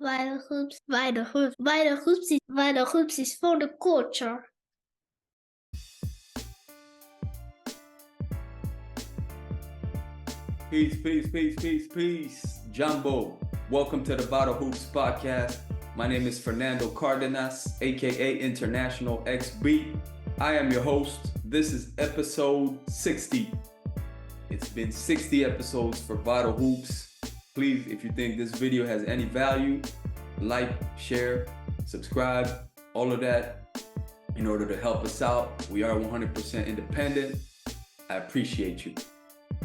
VitalHoops is for the culture. Peace. Jumbo. Welcome to the VitalHoopsPodcast. My name is Fernando Cardenas, aka International XB. I am your host. This is episode 60. It's been 60 episodes for Vital Hoops. Please, if you think this video has any value, like, share, subscribe, all of that in order to help us out. We are 100% independent. I appreciate you.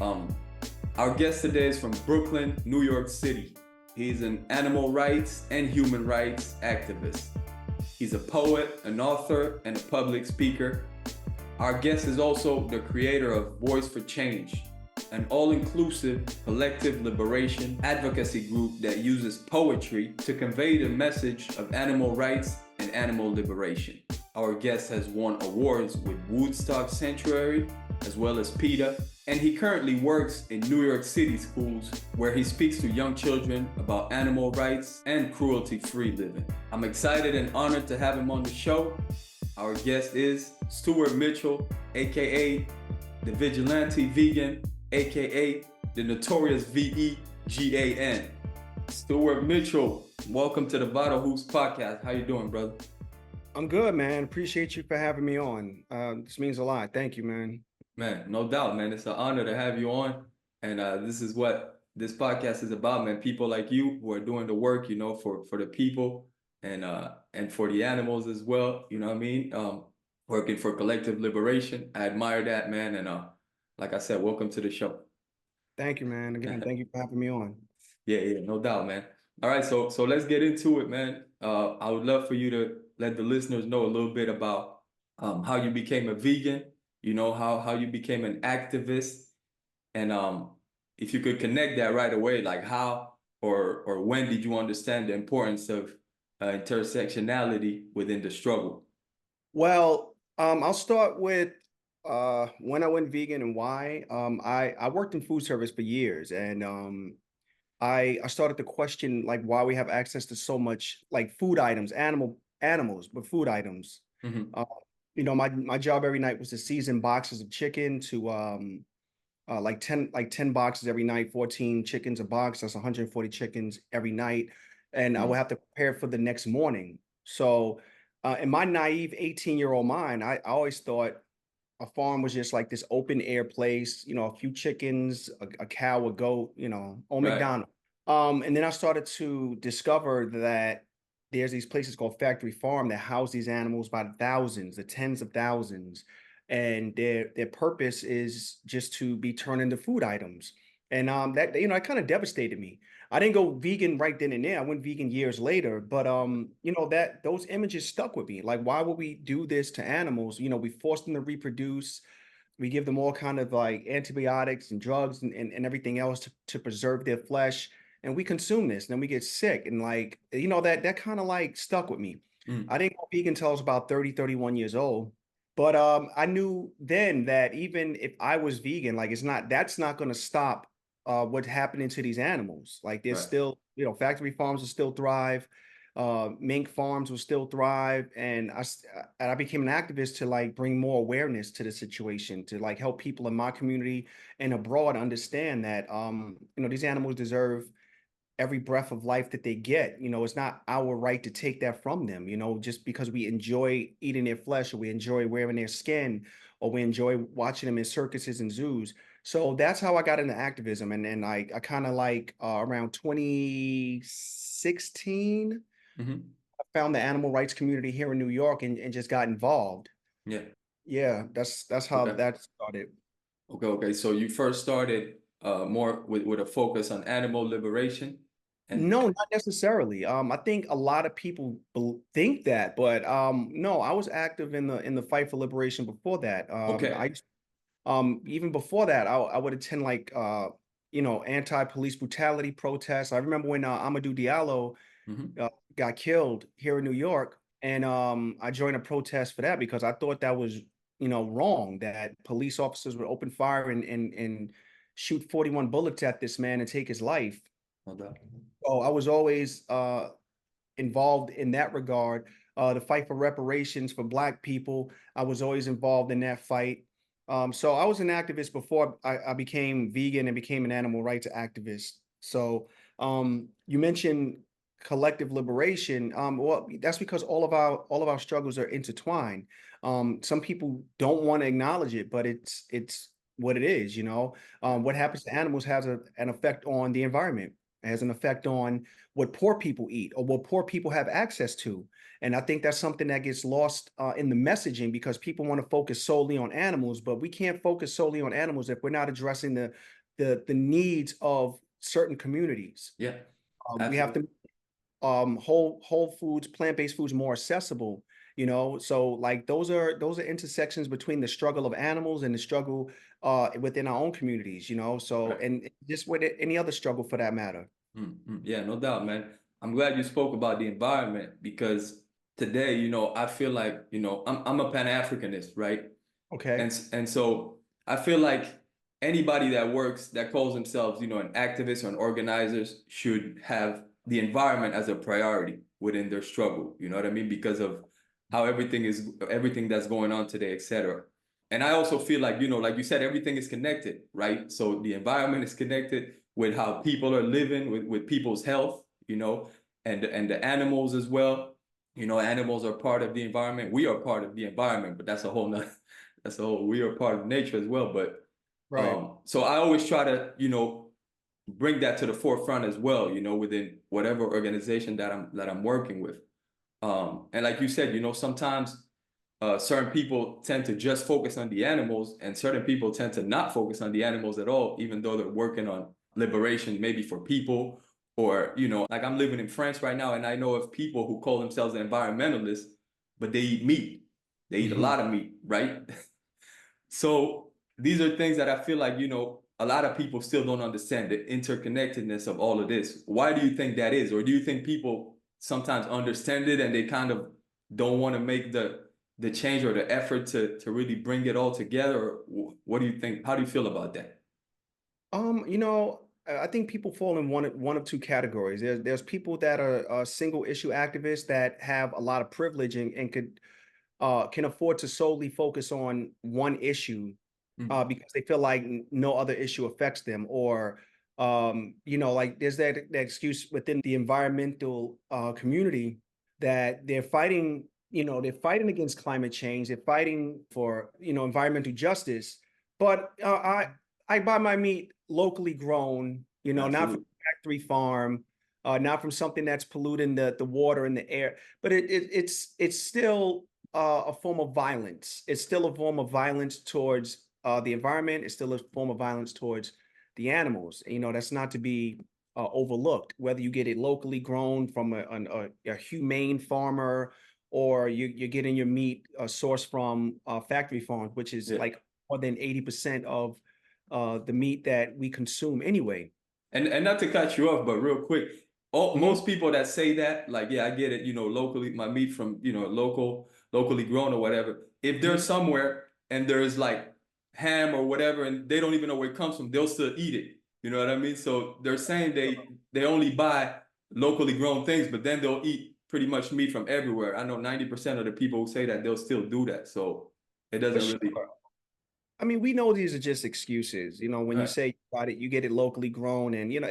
Our guest today is from Brooklyn, New York City. He's an animal rights and human rights activist. He's a poet, an author, and a public speaker. Our guest is also the creator of Voice for Change, an all-inclusive collective liberation advocacy group that uses poetry to convey the message of animal rights and animal liberation. Our guest has won awards with Woodstock Sanctuary, as well as PETA, and he currently works in New York City schools where he speaks to young children about animal rights and cruelty-free living. I'm excited and honored to have him on the show. Our guest is Stewart Mitchell, aka the Vigilante Vegan, aka the Notorious VEGAN. Stewart Mitchell, welcome to the Vital Hoops Podcast. How you doing, brother? I'm good, man. Appreciate you for having me on. This means a lot. Thank you, man. Man, no doubt, man. It's an honor to have you on. And this is what this podcast is about, man. People like you who are doing the work, you know, for the people and for the animals as well. You know what I mean? Working for collective liberation. I admire that, man. And like I said, welcome to the show. Thank you, man. Again, thank you for having me on. Yeah, no doubt, man. All right, so let's get into it, man. I would love for you to let the listeners know a little bit about how you became a vegan. You know, how you became an activist, and if you could connect that right away, like how or when did you understand the importance of intersectionality within the struggle? Well, I'll start with when I went vegan and why. I worked in food service for years, and I started to question like why we have access to so much like food items, animals, but food items. Mm-hmm. You know, my job every night was to season boxes of chicken to like 10 boxes every night, 14 chickens a box. That's 140 chickens every night. And I would have to prepare for the next morning. So in my naive 18-year-old mind, I always thought a farm was just like this open air place, you know, a few chickens, a cow, a goat, you know, on Right. McDonald's. And then I started to discover that there's these places called factory farm that house these animals by the thousands, the tens of thousands. And their purpose is just to be turned into food items. And that, you know, it kind of devastated me. I didn't go vegan right then and there. I went vegan years later, but you know, that those images stuck with me. Like, why would we do this to animals? You know, we force them to reproduce. We give them all kind of like antibiotics and drugs and everything else to preserve their flesh. And we consume this, and then we get sick. And like, you know, that kind of like stuck with me. I didn't go vegan until I was about 30, 31 years old. But I knew then that even if I was vegan, like that's not going to stop what's happening to these animals. Like there's Right. still, you know, factory farms will still thrive. Mink farms will still thrive. And I became an activist to like bring more awareness to the situation, to like help people in my community and abroad understand that, you know, these animals deserve every breath of life that they get. You know, it's not our right to take that from them, you know, just because we enjoy eating their flesh or we enjoy wearing their skin or we enjoy watching them in circuses and zoos. So that's how I got into activism. And then I kind of like around 2016, Mm-hmm. I found the animal rights community here in New York and just got involved. Yeah. Yeah, that's how Okay. that started. Okay. So you first started more with a focus on animal liberation. And No, not necessarily. I think a lot of people think that, but no, I was active in the fight for liberation before that. okay. Even before that, I would attend like you know, anti-police brutality protests. I remember when Amadou Diallo Mm-hmm. got killed here in New York, and I joined a protest for that because I thought that was, you know, wrong, that police officers would open fire and shoot 41 bullets at this man and take his life. No doubt. Oh, I was always involved in that regard. The fight for reparations for Black people, I was always involved in that fight. So I was an activist before I became vegan and became an animal rights activist. So you mentioned collective liberation. Well, that's because all of our struggles are intertwined. Some people don't want to acknowledge it, but it's what it is. What happens to animals has an effect on the environment. It has an effect on what poor people eat or what poor people have access to. And I think that's something that gets lost in the messaging because people want to focus solely on animals, but we can't focus solely on animals if we're not addressing the needs of certain communities. Yeah, We have absolutely. to whole foods, plant-based foods more accessible. So like those are intersections between the struggle of animals and the struggle within our own communities. So Right. and just with any other struggle for that matter. Yeah, no doubt, man. I'm glad you spoke about the environment because today, I feel like, I'm a Pan-Africanist, right? Okay. And so I feel like anybody that works, that calls themselves, an activist or an organizers should have the environment as a priority within their struggle. You know what I mean? Because of how everything that's going on today, etc. And I also feel like, like you said, everything is connected, right? So the environment is connected with how people are living, with people's health, and the animals as well. Animals are part of the environment. We are part of the environment, but that's a whole nother, we are part of nature as well. But Right. so I always try to, bring that to the forefront as well, within whatever organization that I'm working with. And like you said, sometimes certain people tend to just focus on the animals, and certain people tend to not focus on the animals at all, even though they're working on liberation, maybe for people, or like I'm living in France right now, and I know of people who call themselves environmentalists, but they eat meat. They eat a Mhm. lot of meat, right? So these are things that I feel like, a lot of people still don't understand the interconnectedness of all of this. Why do you think that is? Or do you think people sometimes understand it and they kind of don't want to make the change or the effort to really bring it all together? Or what do you think? How do you feel about that? I think people fall in one of two categories. There's people that are single issue activists that have a lot of privilege and can afford to solely focus on one issue Mm. because they feel like no other issue affects them, or like there's that excuse within the environmental community that they're fighting against climate change, they're fighting for environmental justice, but I buy my meat locally grown, not from Absolutely. a factory farm, not from something that's polluting the water and the air, but it's still a form of violence. It's still a form of violence towards the environment. It's still a form of violence towards the animals. That's not to be overlooked. Whether you get it locally grown from a humane farmer, or you're getting your meat sourced from factory farms, which is Yeah. like more than 80% of the meat that we consume anyway. And not to cut you off, but real quick, Mhm. most people that say that, like, yeah, I get it, locally, my meat from, locally grown or whatever. If they're Mhm. somewhere and there's like ham or whatever, and they don't even know where it comes from, they'll still eat it. You know what I mean? So they're saying they only buy locally grown things, but then they'll eat pretty much meat from everywhere. I know 90% of the people who say that they'll still do that. So it For doesn't really. sure. I mean, we know these are just excuses. When you Right. say you got it, you get it locally grown, and you're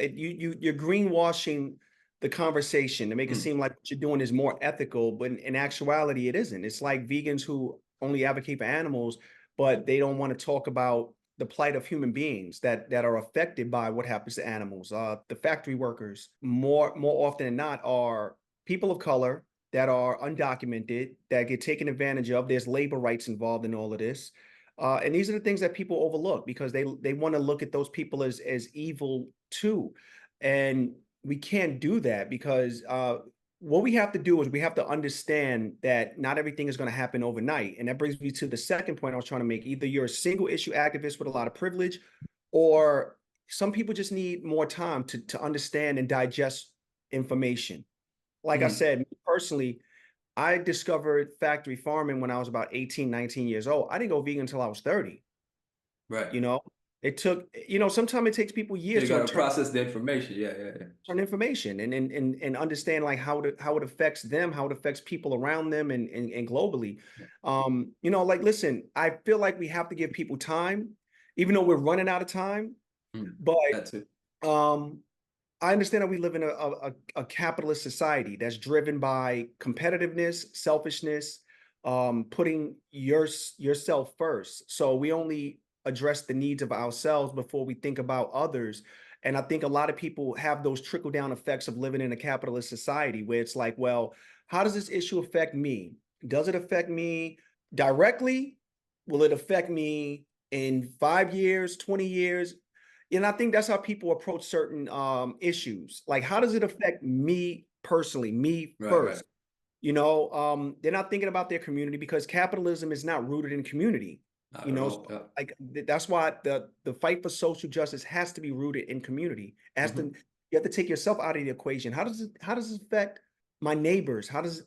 greenwashing the conversation to make it Mm. seem like what you're doing is more ethical, but in actuality, it isn't. It's like vegans who only advocate for animals, but they don't want to talk about the plight of human beings that are affected by what happens to animals. The factory workers, more often than not, are people of color that are undocumented, that get taken advantage of. There's labor rights involved in all of this. And these are the things that people overlook because they want to look at those people as evil too. And we can't do that because what we have to do is we have to understand that not everything is going to happen overnight. And that brings me to the second point I was trying to make. Either you're a single issue activist with a lot of privilege, or some people just need more time to understand and digest information. Like I Mm. said, personally, I discovered factory farming when I was about 18, 19 years old. I didn't go vegan until I was 30, Right. you know? It took, sometimes it takes people Yeah, years you to gotta process the information. Yeah, yeah, yeah. turn information and understand like how it affects them, how it affects people around them and globally. Like listen, I feel like we have to give people time, even though we're running out of time. But That's it. um I understand that we live in a capitalist society that's driven by competitiveness, selfishness, putting yourself first. So we only address the needs of ourselves before we think about others. And I think a lot of people have those trickle down effects of living in a capitalist society where it's like, well, how does this issue affect me? Does it affect me directly? Will it affect me in 5 years, 20 years? And I think that's how people approach certain issues. Like, how does it affect me personally, me Right, right. first? They're not thinking about their community because capitalism is not rooted in community. Not You at know, all. Yeah. like that's why the fight for social justice has to be rooted in community. Hmm. You have to take yourself out of the equation. How does it affect my neighbors? How does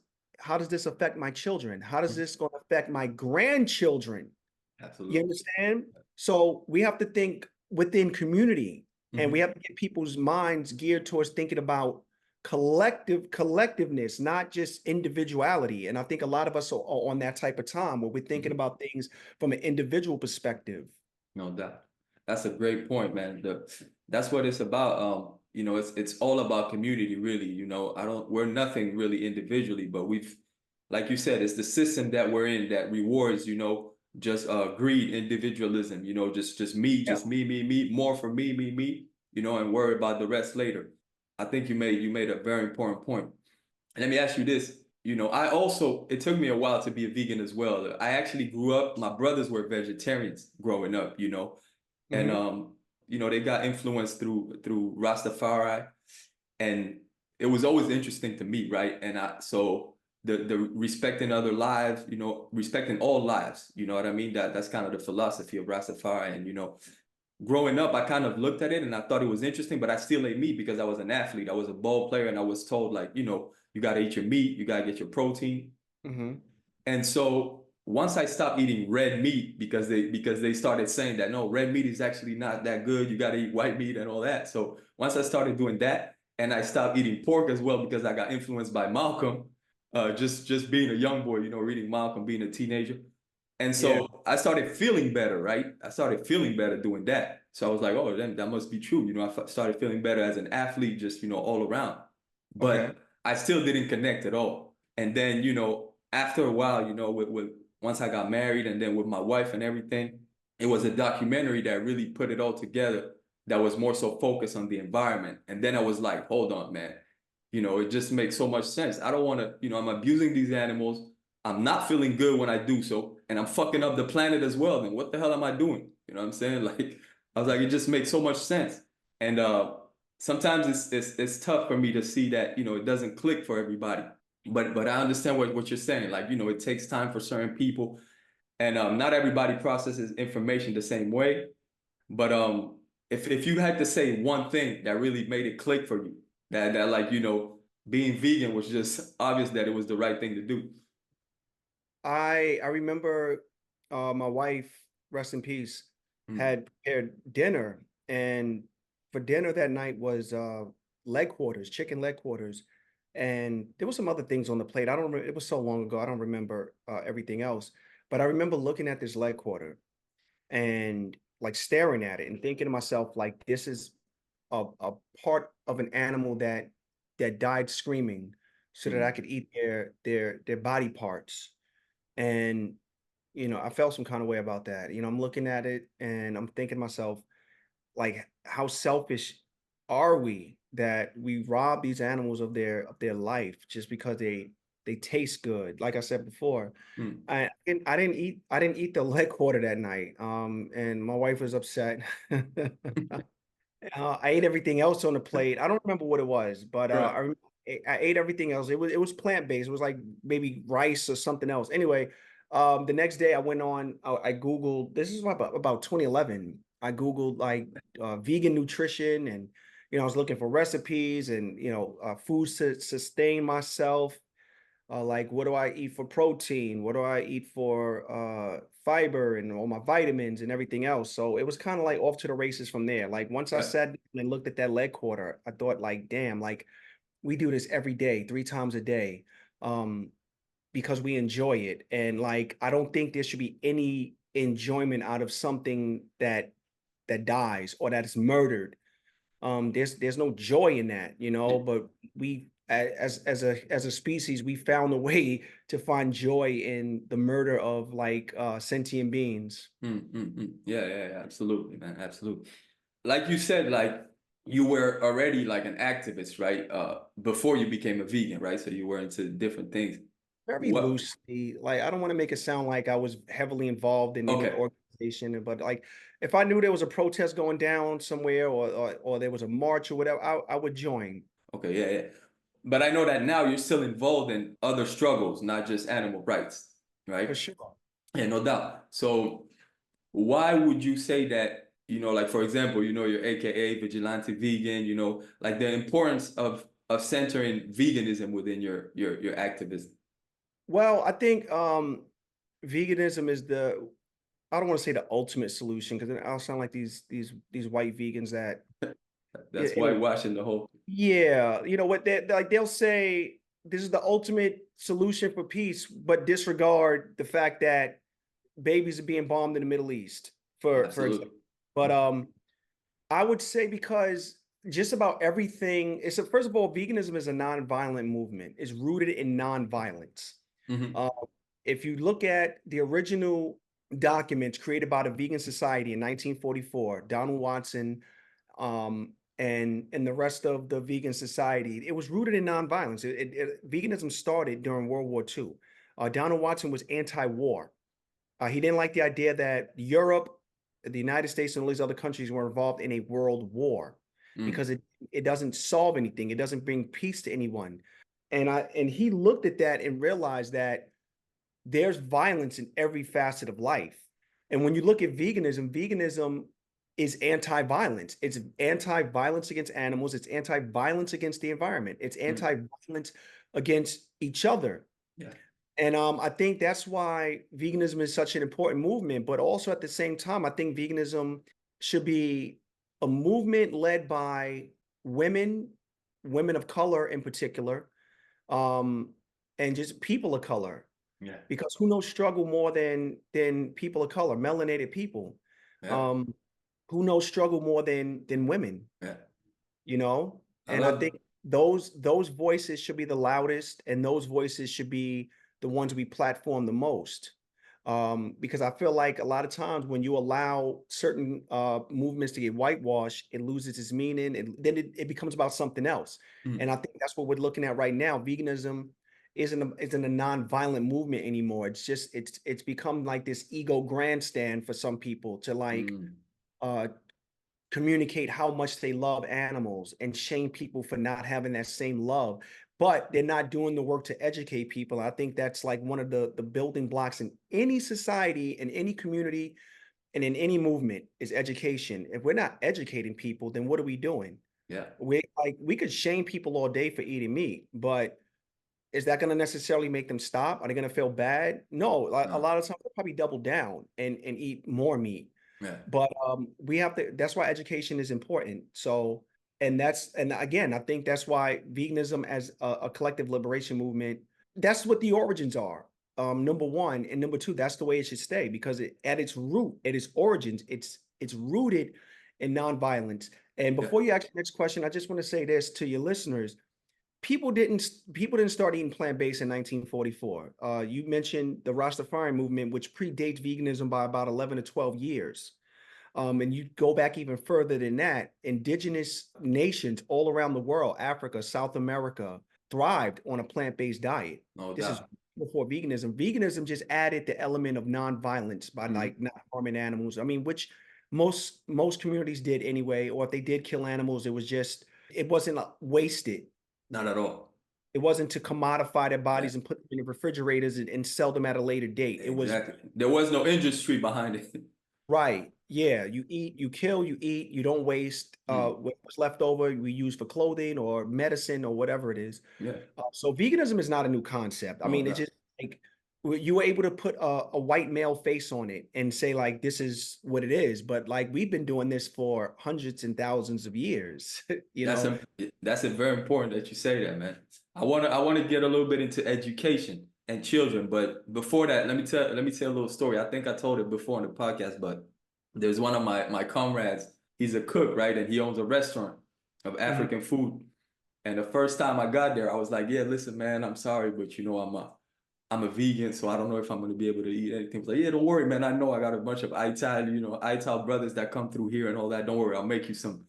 this affect my children? How does this going to affect my grandchildren? You Absolutely. understand? So we have to think within community, and we Hmm. have to get people's minds geared towards thinking about collectiveness, not just individuality. And I think a lot of us are on that type of time where we're thinking Hmm. about things from an individual perspective. No doubt. That's a great point, man. That's what it's about. It's all about community, really. We're nothing really individually, but like you said, it's the system that we're in that rewards, just greed, individualism, just me, Yeah. just me, more for me, and worry about the rest later. I think you made a very important point. And let me ask you this. It took me a while to be a vegan as well. I actually grew up, my brothers were vegetarians growing up, and Hmm. they got influenced through Rastafari, and it was always interesting to me, right? And so the respecting other lives, respecting all lives, you know what I mean? That's kind of the philosophy of Rastafari. And growing up, I kind of looked at it and I thought it was interesting, but I still ate meat because I was an athlete. I was a ball player, and I was told, like, you got to eat your meat, you got to get your protein. Hmm. And so once I stopped eating red meat because they started saying that no, red meat is actually not that good. You got to eat white meat and all that. So once I started doing that, and I stopped eating pork as well because I got influenced by Malcolm, just being a young boy, reading Malcolm, being a teenager. And Yeah. so I started feeling better, right? I started feeling better doing that. So I was like, oh, then that must be true. I started feeling better as an athlete, just, all around. Okay. But I still didn't connect at all. And then, after a while, with once I got married and then with my wife and everything, it was a documentary that really put it all together that was more so focused on the environment. And then I was like, hold on, man. It just makes so much sense. I don't want to, I'm abusing these animals. I'm not feeling good when I do so, and I'm fucking up the planet as well. Then what the hell am I doing? You know what I'm saying? Like, I was like, it just makes so much sense. And sometimes it's tough for me to see that, it doesn't click for everybody. But I understand what you're saying. Like, it takes time for certain people, and not everybody processes information the same way. But if you had to say one thing that really made it click for you, that like, being vegan was just obvious that it was the right thing to do. I remember my wife, rest in peace, Mm, had prepared dinner, and for dinner that night was leg quarters, chicken leg quarters, and there was some other things on the plate. I don't remember, it was so long ago, I don't remember everything else, but I remember looking at this leg quarter and like staring at it and thinking to myself, like, this is a part of an animal that died screaming so that I mm. could eat their body parts. And I felt some kind of way about that. I'm looking at it and I'm thinking to myself, like, how selfish are we that we rob these animals of their life just because they taste good? Like I said before, Mm. I didn't eat the leg quarter that night. And my wife was upset. I ate everything else on the plate. I don't remember what it was, but Right. I ate everything else. It was plant-based. It was like maybe rice or something else. Anyway, the next day I went on. I Googled. This is about 2011. I Googled like vegan nutrition, and I was looking for recipes and foods to sustain myself. Like, what do I eat for protein? What do I eat fiber and all my vitamins and everything else. So it was kind of like off to the races from there. Like once I Yeah. sat and looked at that leg quarter, I thought like, damn, like we do this every day, 3 times a day, because we enjoy it. And like I don't think there should be any enjoyment out of something that dies or that is murdered. There's no joy in that, but we as a species, we found a way to find joy in the murder of like sentient beings. Yeah, yeah, yeah, absolutely, man, absolutely. Like you said, like you were already like an activist, right? Before you became a vegan, right? So you were into different things. Very What? loosely, like I don't want to make it sound like I was heavily involved in any Okay, organization, but like if I knew there was a protest going down somewhere or there was a march or whatever, I would join. okay, yeah, yeah. But I know that now you're still involved in other struggles, not just animal rights, For right? sure. Yeah, no doubt. So why would you say that, like for example, you're AKA vigilante vegan, like the importance of centering veganism within your activism? Well, I think veganism is I don't want to say the ultimate solution because I'll sound like these white vegans that That's in a whitewashing the whole. yeah, you know what they like they'll say this is the ultimate solution for peace, but disregard the fact that babies are being bombed in the Middle East, for Absolutely. example. But I would say because just about everything, first of all, veganism is a nonviolent movement. It's rooted in nonviolence. Hmm. Uh, if you look at the original documents created by the Vegan Society in 1944, Donald Watson, and the rest of the Vegan Society, it was rooted in nonviolence. Veganism started during World War II. Donald Watson was anti-war. He didn't like the idea that Europe, the United States, and all these other countries were involved in a world war Mm. because it doesn't solve anything. It doesn't bring peace to anyone. And he looked at that and realized that there's violence in every facet of life. And when you look at veganism is anti-violence. It's anti-violence against animals. It's anti-violence against the environment. It's Mm. anti-violence against each other. Yeah. And I think that's why veganism is such an important movement. But also at the same time, I think veganism should be a movement led by women, women of color in particular, um, and just people of color. Yeah. Because who knows struggle more than people of color, melanated people? Yeah. Um, who knows struggle more than women? Yeah. you know I and I love. think those voices should be the loudest, and those voices should be the ones we platform the most, because I feel like a lot of times when you allow certain movements to get whitewashed, it loses its meaning, and then it becomes about something else. Mm. And I think that's what we're looking at right now. Veganism isn't a non-violent movement anymore. It's become like this ego grandstand for some people to like Mm. uh communicate how much they love animals and shame people for not having that same love, but they're not doing the work to educate people. I think that's like one of the building blocks in any society, in any community, and in any movement is education. If we're not educating people, then what are we doing? Yeah. We could shame people all day for eating meat, but is that going to necessarily make them stop? Are they going to feel bad? No, a No. lot of times they'll probably double down and eat more meat. Yeah. But we have to, that's why education is important. So, and again, I think that's why veganism as a collective liberation movement, that's what the origins are. Number one, and number two, that's the way it should stay, because at its root, at its origins, it's rooted in nonviolence. And Yeah. before you ask the next question, I just want to say this to your listeners. People didn't start eating plant-based in 1944. You mentioned the Rastafarian movement, which predates veganism by about 11 to 12 years. And you go back even further than that, indigenous nations all around the world, Africa, South America, thrived on a plant-based diet. No This is doubt. before veganism. Veganism just added the element of nonviolence by Hmm. like not harming animals. I mean, which most communities did anyway, or if they did kill animals, it wasn't wasted. Not at all. It wasn't to commodify their Yeah. bodies and put them in the refrigerators and sell them at a later date. It was Exactly. There was no industry behind it. right. Yeah. You eat, you kill, you eat, you don't waste. Mm. What's left over, we use for clothing or medicine or whatever it is. Yeah. So veganism is not a new concept. I No mean, it's doubt. just like you were able to put a white male face on it and say like this is what it is, but like we've been doing this for hundreds and thousands of years. you That's know a, that's it very important that you say that, man. I wanna get a little bit into education and children, but before that, let me tell a little story. I think I told it before on the podcast, but there's one of my comrades. He's a cook, right, and he owns a restaurant of Mhm. African food. And the first time I got there, I was like, "Yeah, listen, man, I'm sorry, but I'm a vegan, so I don't know if I'm gonna be able to eat anything." He was like, "Yeah, don't worry, man. I know I got a bunch of Ital brothers that come through here and all that. Don't worry, I'll make you some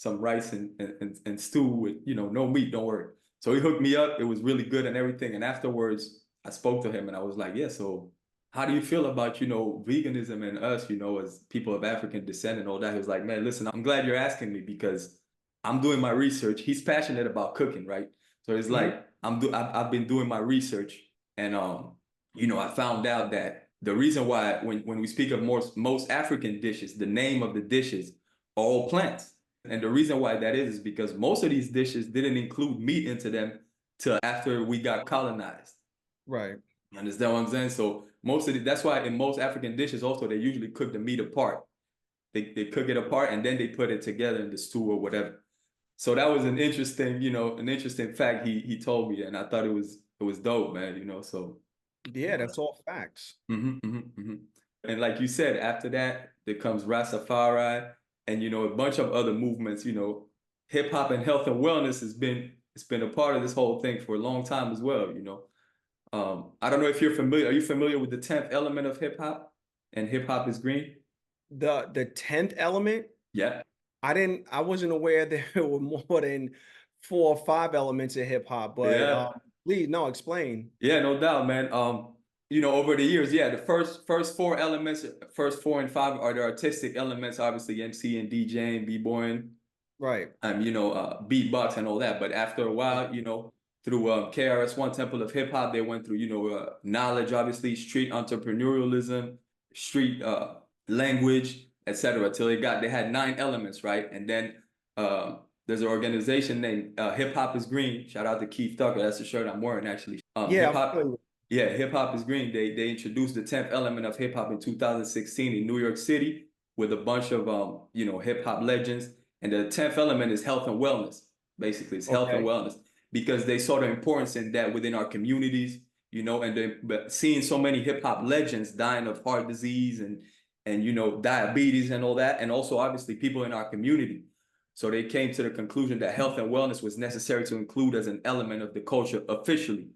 rice and stew with, no meat, don't worry." So he hooked me up. It was really good and everything. And afterwards, I spoke to him and I was like, "Yeah, so how do you feel about, veganism and us, as people of African descent and all that?" He was like, "Man, listen, I'm glad you're asking me because I'm doing my research." He's passionate about cooking, right? So it's Mhm. like I've been doing my research and I found out that the reason why when we speak of most African dishes, the name of the dishes are all plants. And the reason why that is because most of these dishes didn't include meat into them till after we got colonized. Right. You understand what I'm saying? So that's why in most African dishes also they usually cook the meat apart. They cook it apart and then they put it together in the stew or whatever. So that was an interesting fact he told me, and I thought it was dope, man. So Yeah, that's all facts. and like you said, after that there comes Rastafari and a bunch of other movements. Hip hop and health and wellness it's been a part of this whole thing for a long time as well. I don't know if you're familiar. Are you familiar with the 10th element of hip hop? And hip hop is green. The 10th element, Yeah. I wasn't aware there were more than 4 or 5 elements of hip hop, but Yeah. please no, explain. Yeah, no doubt, man. Over the years, yeah, the first four elements, first four and five are the artistic elements, obviously MC and DJing, b-boying, Right. beatbox and all that. But after a while, through KRS-One Temple of Hip Hop, they went through, knowledge, obviously, street entrepreneurialism, street language, etc. Till they had 9 elements, right? And then there's an organization named Hip Hop is Green. Shout out to Keith Tucker. That's the shirt I'm wearing, actually. Yeah, Hip I'm Hop. familiar. Yeah, hip hop is green. They introduced the 10th element of hip hop in 2016 in New York City with a bunch of hip hop legends. And the 10th element is health and wellness. Basically, it's health and Okay. wellness because they saw the importance in that within our communities, but seeing so many hip hop legends dying of heart disease and diabetes and all that, and also obviously people in our community. So they came to the conclusion that health and wellness was necessary to include as an element of the culture officially.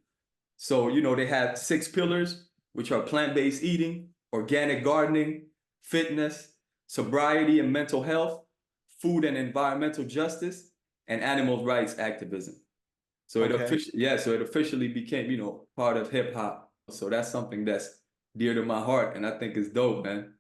So, they have 6 pillars, which are plant-based eating, organic gardening, fitness, sobriety and mental health, food and environmental justice, and animal rights activism. So Okay. so it officially became, part of hip hop. So that's something that's dear to my heart, and I think it's dope, man.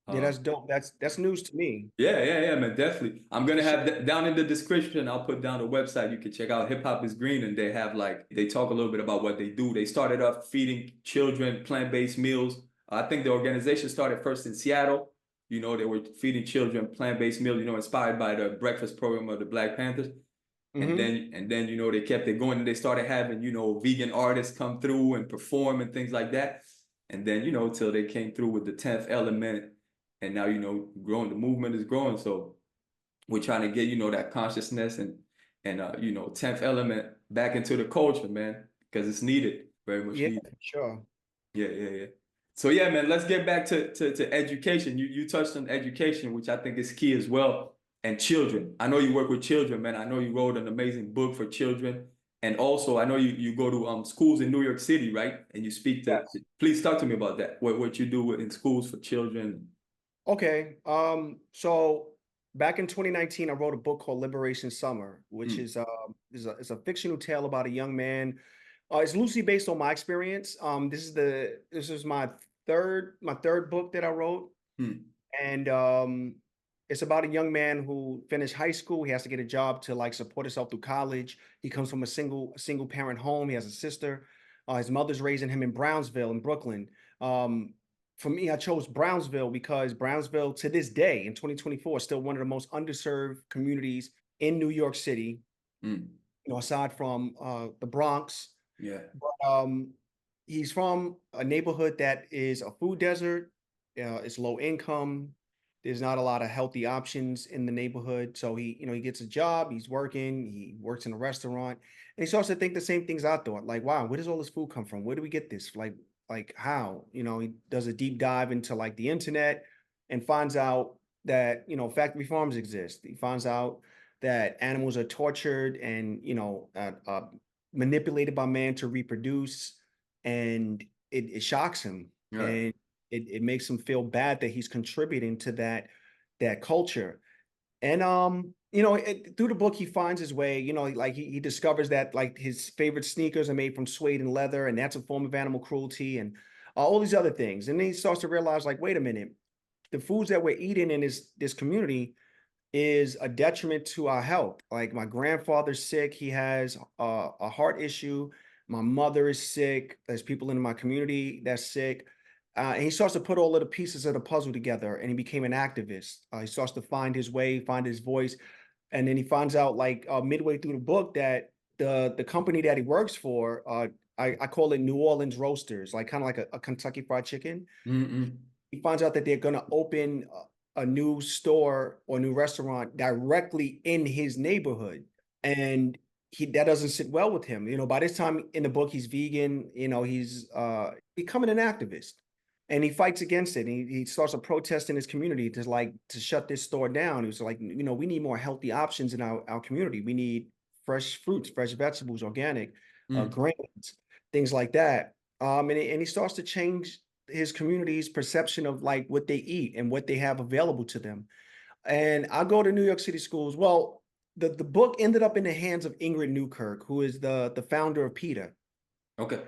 Yeah, Um, that's dope. That's news to me. yeah, man, definitely. I'm gonna So, have down in the description. I'll put down the website. You can check out Hip Hop is Green, and they talk a little bit about what they do. They started off feeding children plant-based meals. I think the organization started first in Seattle. They were feeding children plant-based meals. Inspired by the breakfast program of the Black Panthers. And mhm. then they kept it going, and they started having vegan artists come through and perform and things like that. And then till they came through with the 10th element, and now growing, the movement is growing. So we're trying to get that consciousness and 10th element back into the culture, man, because it's needed, very much Yeah, needed. sure. Yeah. So yeah, man, let's get back to education. You touched on education, which I think is key as well, and children. I know you work with children, man. I know you wrote an amazing book for children, and also I know you go to schools in New York City, right? And you speak to. Yes. Please talk to me about that. What you do in schools for children. Okay. So back in 2019, I wrote a book called Liberation Summer, which Mm, is a fictional tale about a young man. It's loosely based on my experience. This is my third book that I wrote, mm, and it's about a young man who finished high school. He has to get a job to like support himself through college. He comes from a single parent home. He has a sister. His mother's raising him in Brownsville in Brooklyn. Um, for me, I chose Brownsville because Brownsville, to this day in 2024, is still one of the most underserved communities in New York City. mm. Aside from the Bronx. Yeah. But he's from a neighborhood that is a food desert. It's low income. There's not a lot of healthy options in the neighborhood. So he gets a job, he's working, he works in a restaurant, and he starts to think the same things I thought. Like, wow, where does all this food come from? Where do we get this? Like how? He does a deep dive into like the internet and finds out that, factory farms exist. He finds out that animals are tortured and, manipulated by man to reproduce, and it shocks him, Right. and it makes him feel bad that he's contributing to that culture. And through the book he finds his way. Like he discovers that like his favorite sneakers are made from suede and leather, and that's a form of animal cruelty, and all these other things. And then he starts to realize, like, wait a minute, the foods that we're eating in this community is a detriment to our health. Like my grandfather's sick, he has a heart issue. My mother is sick. There's people in my community that's sick. And he starts to put all of the pieces of the puzzle together, and he became an activist. He starts to find his way, find his voice. And then he finds out, like, midway through the book, that the company that he works for, I call it New Orleans Roasters, like kind of like a Kentucky Fried Chicken. Mm-mm. He finds out that they're going to open a new store or new restaurant directly in his neighborhood, and that doesn't sit well with him. By this time in the book, he's vegan. He's becoming an activist, and he fights against it. And he starts a protest in his community to shut this store down. He was like, we need more healthy options in our community. We need fresh fruits, fresh vegetables, organic, Mm. grains, things like that. And he starts to change his community's perception of like what they eat and what they have available to them. And I go to New York City schools. Well, the book ended up in the hands of Ingrid Newkirk, who is the founder of PETA. Okay.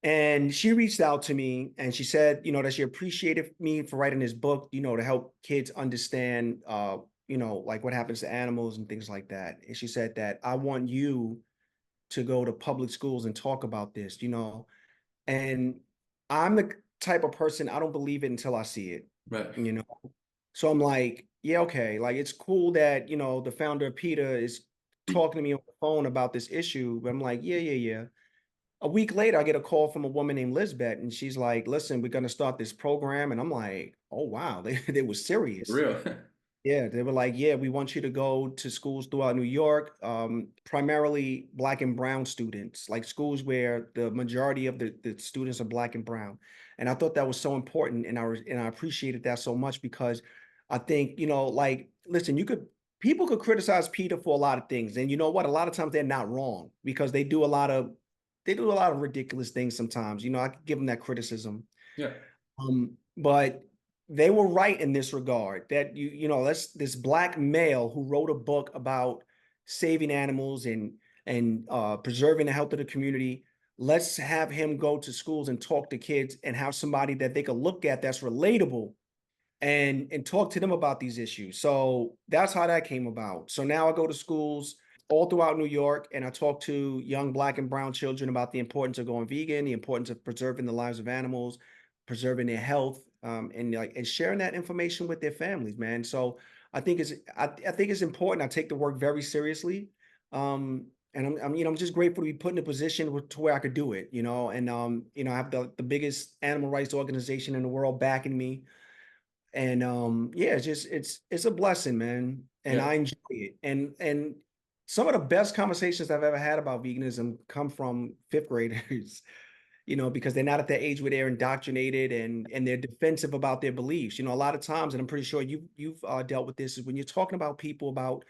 And she reached out to me and she said, that she appreciated me for writing this book, to help kids understand, like what happens to animals and things like that. And she said that I want you to go to public schools and talk about this, and I'm the type of person, I don't believe it until I see it, Right. you know. So I'm like, yeah, okay. Like it's cool that, the founder of PETA is talking to me on the phone about this issue. But I'm like, yeah, yeah, yeah. A week later, I get a call from a woman named Lisbeth, and she's like, listen, we're gonna start this program. And I'm like, oh wow, they were For serious. real. Yeah, they were like, yeah, we want you to go to schools throughout New York, primarily Black and brown students, like schools where the majority of the students are Black and brown. And I thought that was so important, and I appreciated that so much because I think, like, listen, people could criticize PETA for a lot of things, and you know what? A lot of times they're not wrong because they do a lot of ridiculous things sometimes. I could give them that criticism. Yeah. But they were right in this regard that that's this Black male who wrote a book about saving animals and preserving the health of the community. Let's have him go to schools and talk to kids and have somebody that they could look at that's relatable and talk to them about these issues. So that's how that came about. So now I go to schools all throughout New York, and I talk to young Black and brown children about the importance of going vegan, the importance of preserving the lives of animals, preserving their health, and sharing that information with their families, man. So I think it's important. I take the work very seriously. And I'm just grateful to be put in a position to where I could do it, and I have the biggest animal rights organization in the world backing me. And yeah, it's a blessing, man. And Yeah. I enjoy it. And some of the best conversations I've ever had about veganism come from fifth graders, because they're not at that age where they're indoctrinated and they're defensive about their beliefs. A lot of times, and I'm pretty sure you've dealt with this, is when you're talking about people about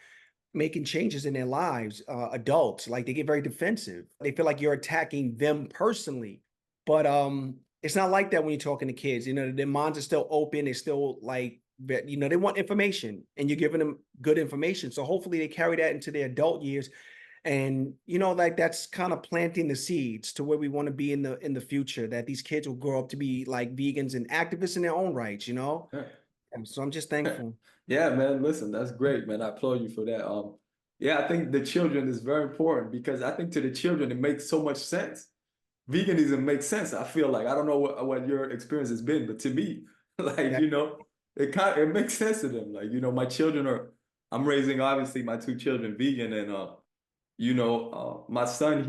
making changes in their lives, adults, like they get very defensive. They feel like you're attacking them personally. But it's not like that when you're talking to kids. Their minds are still open. They're still like, they want information, and you're giving them good information. So hopefully they carry that into their adult years. And like that's kind of planting the seeds to where we want to be in the future, that these kids will grow up to be like vegans and activists in their own rights. Yeah. And so I'm just thankful. Yeah, man. Listen, that's great, man. I applaud you for that. Yeah, I think the children is very important because I think to the children it makes so much sense. Veganism makes sense. I feel like I don't know what your experience has been, but to me, like Yeah. it makes sense to them. Like my children I'm raising obviously my two children vegan, and my son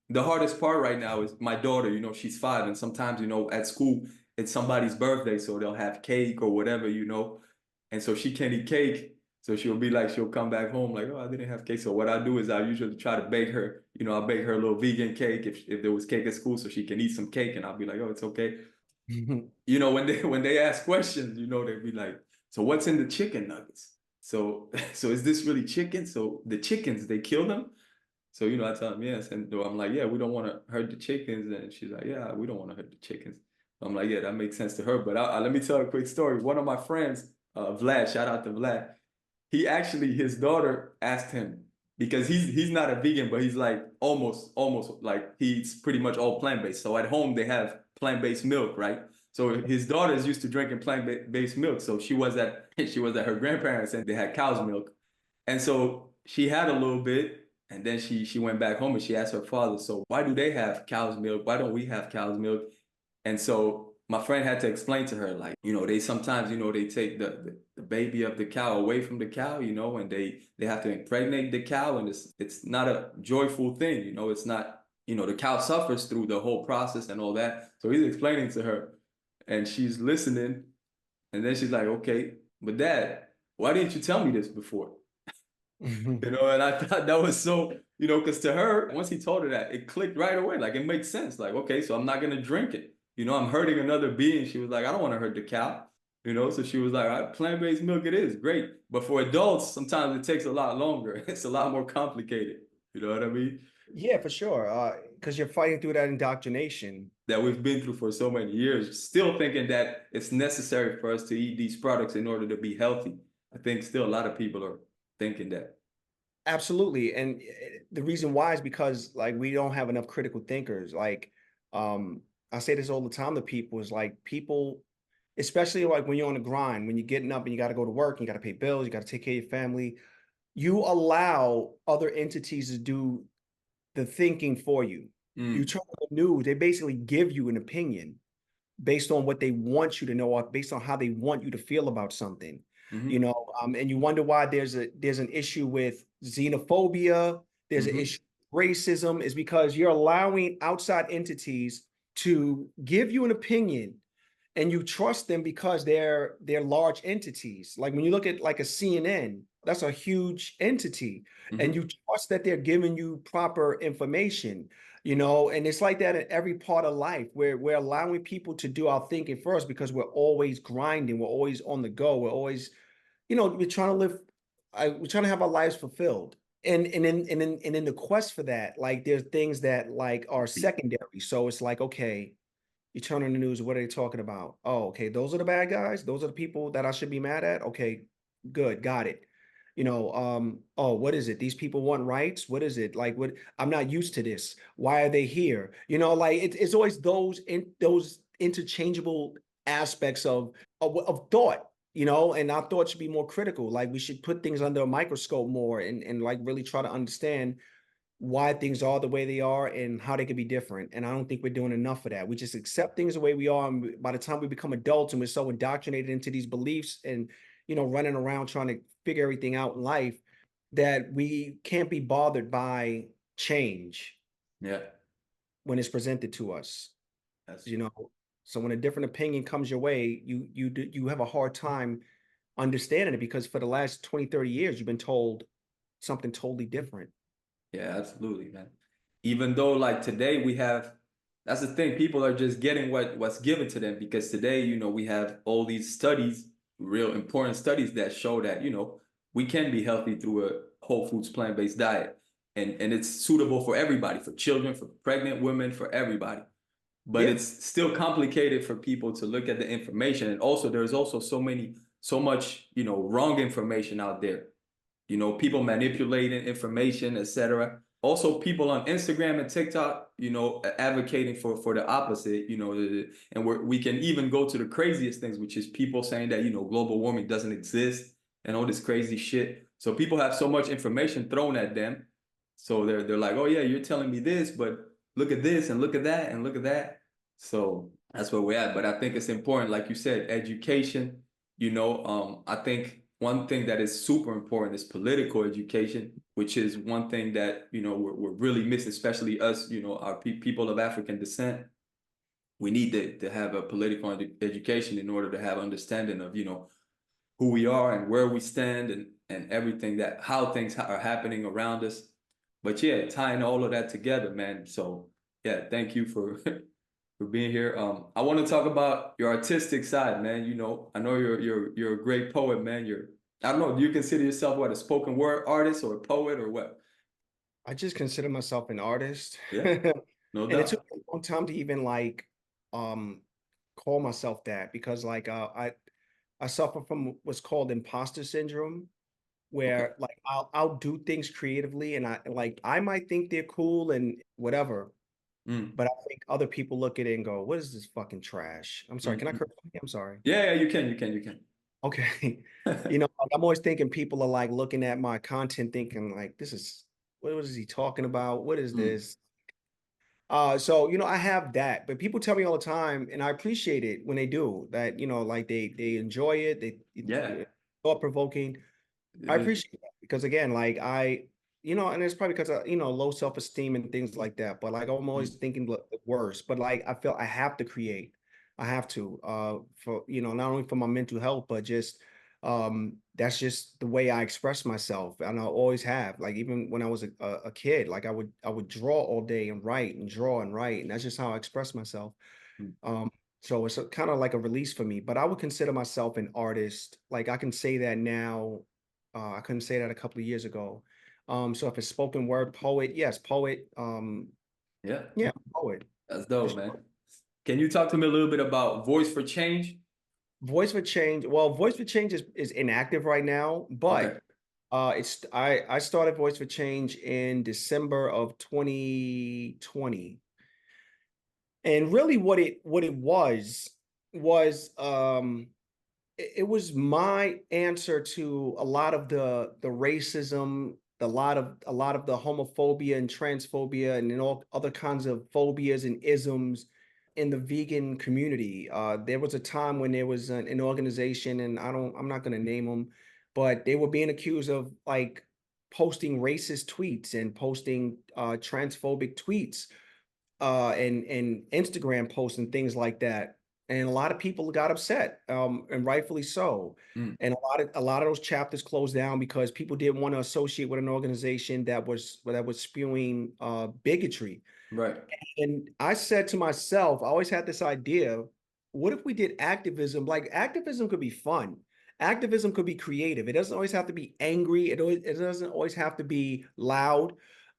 the hardest part right now is my daughter, she's 5, and sometimes, at school, it's somebody's birthday, so they'll have cake or whatever, and so she can't eat cake. So she'll come back home like, oh, I didn't have cake. So what I do is I usually try to bake her, I'll bake her a little vegan cake if there was cake at school so she can eat some cake, and I'll be like, oh, it's okay. When they ask questions, they'll be like, so what's in the chicken nuggets? So is this really chicken? So the chickens, they kill them? So, I tell them yes. And I'm like, yeah, we don't want to hurt the chickens. And she's like, yeah, we don't want to hurt the chickens. I'm like, yeah, that makes sense to her. But let me tell a quick story. One of my friends, Vlad, shout out to Vlad. His daughter asked him, because he's not a vegan, but he's like almost like he's pretty much all plant-based. So at home they have plant-based milk, right? So his daughter is used to drinking plant-based milk. So she was at her grandparents and they had cow's milk. And so she had a little bit, and then she went back home and she asked her father, so why do they have cow's milk? Why don't we have cow's milk? And so my friend had to explain to her, like, they sometimes, they take the baby of the cow away from the cow, and they have to impregnate the cow, and it's not a joyful thing, it's not, the cow suffers through the whole process and all that. So he's explaining to her, and she's listening, and then she's like, okay, but Dad, why didn't you tell me this before? And I thought that was so, because to her, once he told her that, it clicked right away. Like, it makes sense. Like, okay, so I'm not going to drink it. I'm hurting another being. She was like, I don't want to hurt the cow. So she was like, all right, plant-based milk it is, great. But for adults, sometimes it takes a lot longer. It's a lot more complicated. You know what I mean? Yeah, for sure. Because you're fighting through that indoctrination That we've been through for so many years, still thinking that it's necessary for us to eat these products in order to be healthy. I think still a lot of people are thinking that. Absolutely. And the reason why is because like we don't have enough critical thinkers. Like I say this all the time to people, is like people, especially like when you're on the grind, when you're getting up and you got to go to work, you got to pay bills, you got to take care of your family, you allow other entities to do the thinking for you. You turn on the news, they basically give you an opinion based on what they want you to know, or based on how they want you to feel about something. And you wonder why there's an issue with xenophobia, there's an issue with racism, is because you're allowing outside entities to give you an opinion, and you trust them because they're large entities. Like when you look at like a CNN, that's a huge entity, and you trust that they're giving you proper information. And it's like that in every part of life, where we're allowing people to do our thinking first, because we're always grinding, we're always on the go, we're always, we're trying to live, we're trying to have our lives fulfilled. And in the quest for that, like there's things that like are secondary. So it's like, okay, you turn on the news, what are they talking about? Oh, okay, those are the bad guys. Those are the people that I should be mad at. Okay, good, got it. Oh, what is it? These people want rights. What is it? Like, what? I'm not used to this. Why are they here? Like it's always those interchangeable aspects of thought. And our thought should be more critical. Like we should put things under a microscope more, and like really try to understand why things are the way they are and how they could be different. And I don't think we're doing enough of that. We just accept things the way we are. And by the time we become adults and we're so indoctrinated into these beliefs and, running around trying to figure everything out in life, that we can't be bothered by change. Yeah. When it's presented to us. That's So when a different opinion comes your way, you have a hard time understanding it, because for the last 20, 30 years, you've been told something totally different. Yeah, absolutely, man. Even though like today that's the thing, people are just getting what's given to them, because today, we have all these studies, real important studies that show that, we can be healthy through a whole foods plant-based diet. And it's suitable for everybody, for children, for pregnant women, for everybody. But it's still complicated for people to look at the information. And also there's also so much, wrong information out there. People manipulating information, etc. Also, people on Instagram and TikTok, advocating for the opposite, and we can even go to the craziest things, which is people saying that, global warming doesn't exist and all this crazy shit. So people have so much information thrown at them. So they're like, oh yeah, you're telling me this, but look at this and look at that and look at that. So that's where we're at. But I think it's important, like you said, education. I think one thing that is super important is political education, which is one thing that, we're really missing, especially us, our people of African descent. We need to have a political education in order to have understanding of, who we are and where we stand and everything how things are happening around us. But yeah, tying all of that together, man. So yeah, thank you for for being here. I want to talk about your artistic side, man. I know you're a great poet, man. I don't know, do you consider yourself a spoken word artist or a poet or what? I just consider myself an artist. Yeah, no And it took doubt. me a long time to even like um call myself that because like I suffer from what's called imposter syndrome, Okay. where like I'll do things creatively and I might think they're cool and whatever, Mm, but I think other people look at it and go, "What is this fucking trash?" I'm sorry, can I mm. curse? I'm sorry. Yeah, yeah, you can. Okay. Like, I'm always thinking people are like looking at my content thinking like, this is what is he talking about? What is Mm, this? So I have that, but people tell me all the time, and I appreciate it when they do that, like they enjoy it, yeah, thought provoking. I it is. appreciate that because again, like and it's probably because of low self-esteem and things like that. But like I'm always Mm, thinking the worst. But like I feel I have to create. I have to for not only for my mental health, but just that's just the way I express myself. And I always have. Like even when I was a kid, like I would draw all day and write and draw and write. And that's just how I express myself. mm. Um, so it's kind of like a release for me, but I would consider myself an artist. Like I can say that now. I couldn't say that a couple of years ago. So if it's spoken word poet, yes, poet. Yeah, Yeah, poet that's for dope, man. sure. Can you talk to me a little bit about Voice for Change? Voice for Change. Well, Voice for Change is inactive right now, Okay. but it's I started Voice for Change in December of 2020. And really what it was it was my answer to a lot of the racism, a lot of the homophobia and transphobia and all other kinds of phobias and isms in the vegan community. There was a time when there was an organization, and I'm not going to name them, but they were being accused of like posting racist tweets and posting transphobic tweets and Instagram posts and things like that. And a lot of people got upset, and rightfully so. Mm, And a lot of those chapters closed down because people didn't want to associate with an organization that was spewing bigotry. right. And I said to myself, I always had this idea, what if we did activism? Like activism could be fun. Activism could be creative. It doesn't always have to be angry. It doesn't always have to be loud.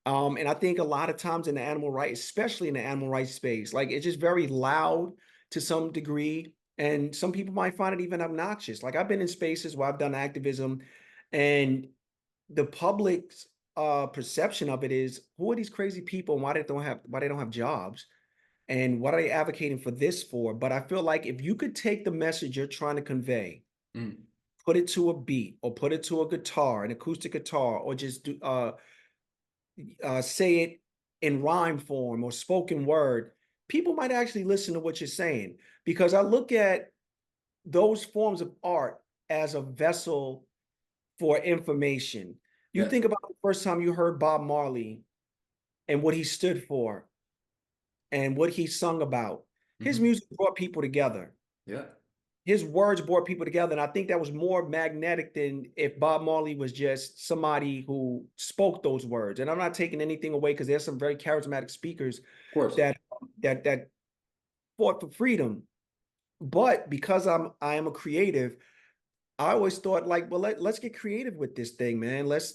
And I think a lot of times in the animal rights, especially in the animal rights space, like it's just very loud to some degree. And some people might find it even obnoxious. Like I've been in spaces where I've done activism and the public's perception of it is, who are these crazy people and why they don't have jobs and what are they advocating for this for? But I feel like if you could take the message you're trying to convey, Mm, put it to a beat or put it to a guitar, an acoustic guitar, or just say it in rhyme form or spoken word, people might actually listen to what you're saying. Because I look at those forms of art as a vessel for information. You yeah. think about the first time you heard Bob Marley and what he stood for and what he sung about. His Hmm. music brought people together. Yeah. His words brought people together. And I think that was more magnetic than if Bob Marley was just somebody who spoke those words. And I'm not taking anything away because there's some very charismatic speakers Of course. that fought for freedom. But because I am a creative, I always thought like, well, let's get creative with this thing, man. Let's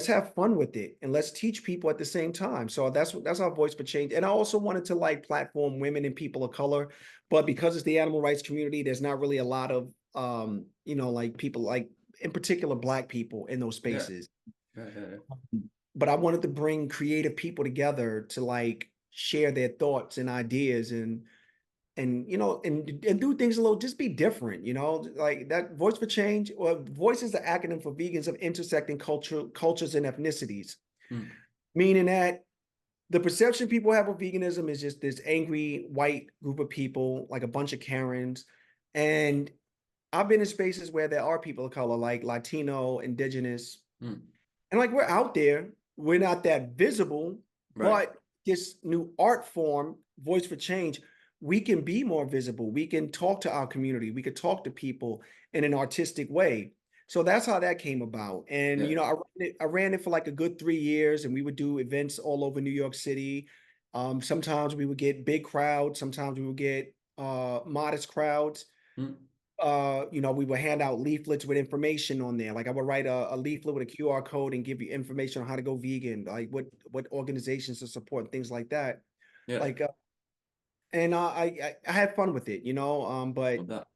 have fun with it and let's teach people at the same time. So that's our voice for change. And I also wanted to like platform women and people of color, but because it's the animal rights community, there's not really a lot of like people like in particular black people in those Yeah. spaces. Yeah. Yeah. Yeah. But I wanted to bring creative people together to like share their thoughts and ideas and do things a little, just be different, like that. Voice for Change, or voice is the acronym for vegans of intersecting cultures and ethnicities, Mm, meaning that the perception people have of veganism is just this angry white group of people, like a bunch of Karens. And I've been in spaces where there are people of color, like Latino, indigenous, Mm, and like we're out there. We're not that visible, right. but this new art form, Voice for Change, we can be more visible. We can talk to our community. We could talk to people in an artistic way. So that's how that came about. And Yeah. I ran it for like a good 3 years, and we would do events all over New York City. Sometimes we would get big crowds. Sometimes we would get modest crowds. Mm, We would hand out leaflets with information on there. Like I would write a leaflet with a QR code and give you information on how to go vegan, like what organizations to support, and things like that. yeah. Like, and I had fun with it, No but doubt.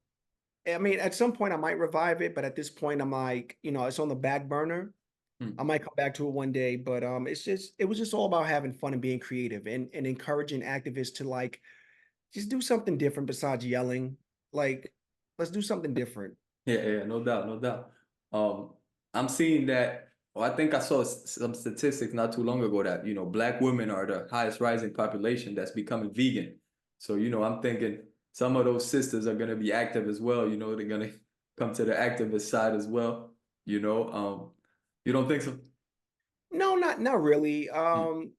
I mean, at some point I might revive it, but at this point I'm like, it's on the back burner. I Mm, might come back to it one day, but it was just all about having fun and being creative and encouraging activists to like just do something different besides yelling. Like, let's do something different. yeah, yeah, no doubt, no doubt. Um, I'm seeing that, well, I think I saw some statistics not too long ago that, Black women are the highest rising population that's becoming vegan. So, I'm thinking some of those sisters are going to be active as well. They're going to come to the activist side as well. You don't think so? No, not really. Mm,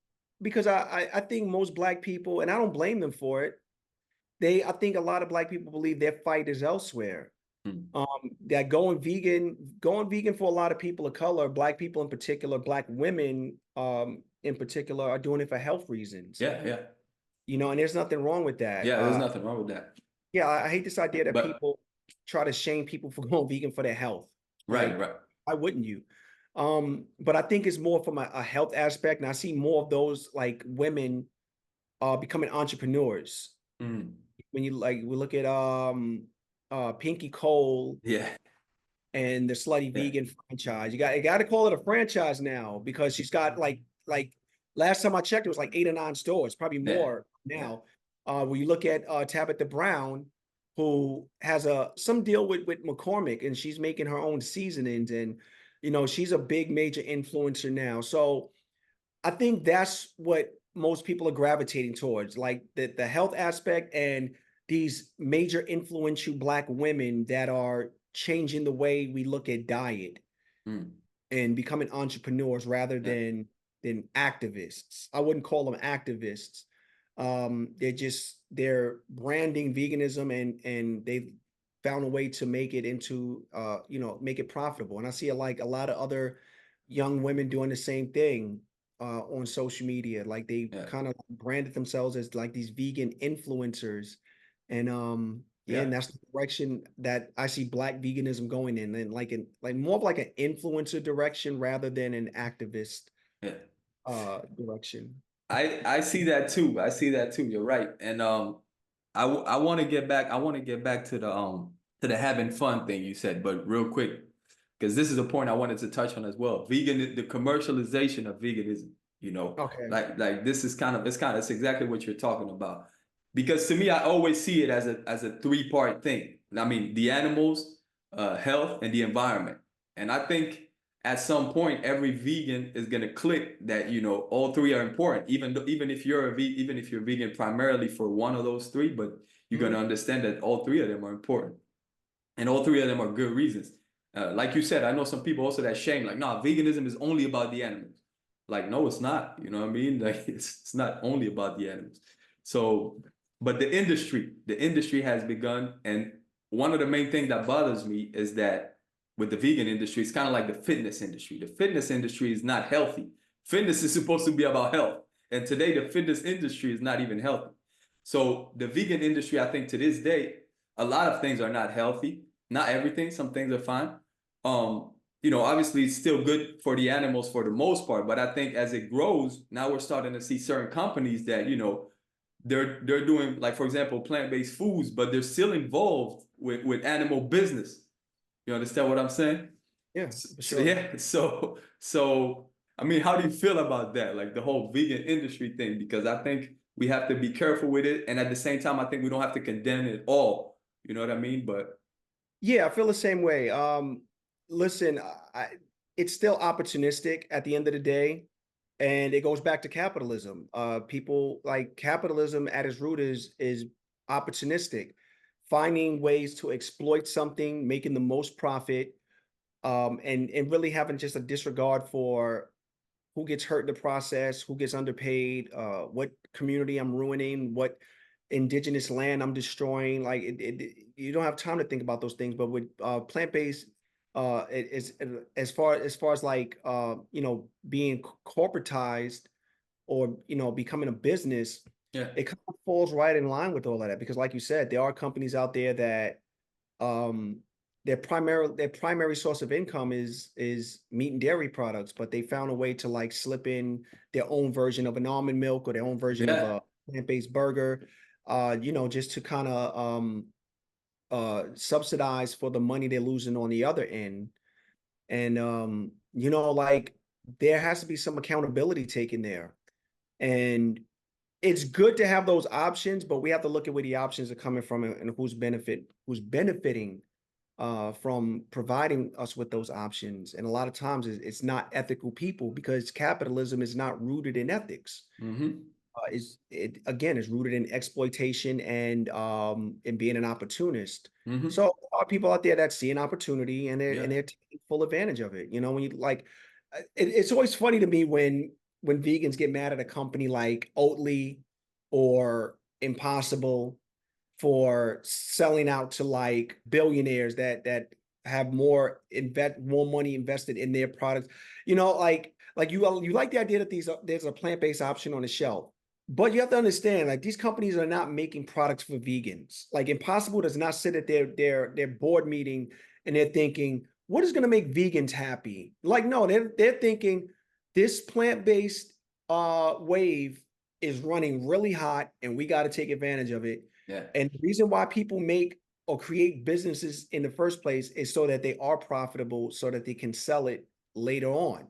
Because I think most black people, and I don't blame them for it. I think a lot of black people believe their fight is elsewhere. mm. That going vegan for a lot of people of color, black people in particular, black women in particular, are doing it for health reasons. Yeah, yeah. And there's nothing wrong with that. Yeah, there's nothing wrong with that. Yeah, I hate this idea that But, people try to shame people for going vegan for their health. right, Like, right. why wouldn't you? But I think it's more from a health aspect, and I see more of those like women becoming entrepreneurs. Mm, When we look at Pinky Cole yeah, and the Slutty yeah, Vegan franchise. You got to call it a franchise now because she's got like last time I checked, it was like 8 or 9 stores, probably yeah, more yeah, now. When you look at Tabitha Brown, who has some deal with McCormick, and she's making her own seasonings, and she's a big major influencer now. So I think that's what most people are gravitating towards, like the health aspect and these major influential black women that are changing the way we look at diet mm, and becoming entrepreneurs rather yeah, than activists. I wouldn't call them activists. They're branding veganism and they've found a way to make it into make it profitable. And I see like a lot of other young women doing the same thing on social media. Like they yeah, kind of branded themselves as like these vegan influencers. And yeah, yeah, and that's the direction that I see black veganism going in, and like more of like an influencer direction rather than an activist yeah. direction. I see that too. I see that too. You're right. And I want to get back. I want to get back to the having fun thing you said, but real quick, because this is a point I wanted to touch on as well. The commercialization of veganism. Okay. Like this is it's exactly what you're talking about. Because to me, I always see it as a three-part thing. I mean, the animals, health, and the environment. And I think at some point every vegan is going to click that all three are important, even if you're even if you're vegan primarily for one of those three, but you're going Mhm. to understand that all three of them are important and all three of them are good reasons. Like you said, I know some people also that shame like, no, veganism is only about the animals. Like, no, it's not. You know what I mean? Like it's not only about the animals. So but the industry has begun, and one of the main things that bothers me is that with the vegan industry, it's kind of like the fitness industry. The fitness industry is not healthy. Fitness is supposed to be about health. And today, the fitness industry is not even healthy. So, the vegan industry, I think to this day, a lot of things are not healthy. Not everything, some things are fine. Obviously, it's still good for the animals for the most part. But I think as it grows, now we're starting to see certain companies that, they're doing, like, for example, plant-based foods, but they're still involved with animal business. You understand what I'm saying? Yeah, for So, sure. yeah. So I mean, how do you feel about that? Like the whole vegan industry thing? Because I think we have to be careful with it, and at the same time, I think we don't have to condemn it all. You know what I mean? But Yeah, I feel the same way. Listen, it's still opportunistic at the end of the day, and it goes back to capitalism. People like capitalism at its root is opportunistic. finding ways to exploit something, making the most profit, and really having just a disregard for who gets hurt in the process, who gets underpaid, what community I'm ruining, what indigenous land I'm destroying. Like you don't have time to think about those things. But with plant-based, as far as like being corporatized or becoming a business, Yeah. it kind of falls right in line with all of that. Because like you said, there are companies out there that um their primary source of income is meat and dairy products, but they found a way to like slip in their own version of an almond milk or their own version of Yeah. a plant-based burger, just to kind of subsidize for the money they're losing on the other end. And like there has to be some accountability taken there. And it's good to have those options, but we have to look at where the options are coming from and who's benefiting from providing us with those options. And a lot of times it's not ethical people, because capitalism is not rooted in ethics. Mm-hmm. Is rooted in exploitation and being an opportunist. Mm-hmm. So there are people out there that see an opportunity and they're Yeah. and they're taking full advantage of it. When you like, it's always funny to me when vegans get mad at a company like Oatly or Impossible for selling out to like billionaires that have more money invested in their products. Like you like the idea that there's a plant-based option on the shelf. But you have to understand, like, these companies are not making products for vegans. Like Impossible does not sit at their board meeting and they're thinking, what is going to make vegans happy? Like, no, they're thinking this plant-based wave is running really hot and we got to take advantage of it. Yeah. And the reason why people make or create businesses in the first place is so that they are profitable, so that they can sell it later on.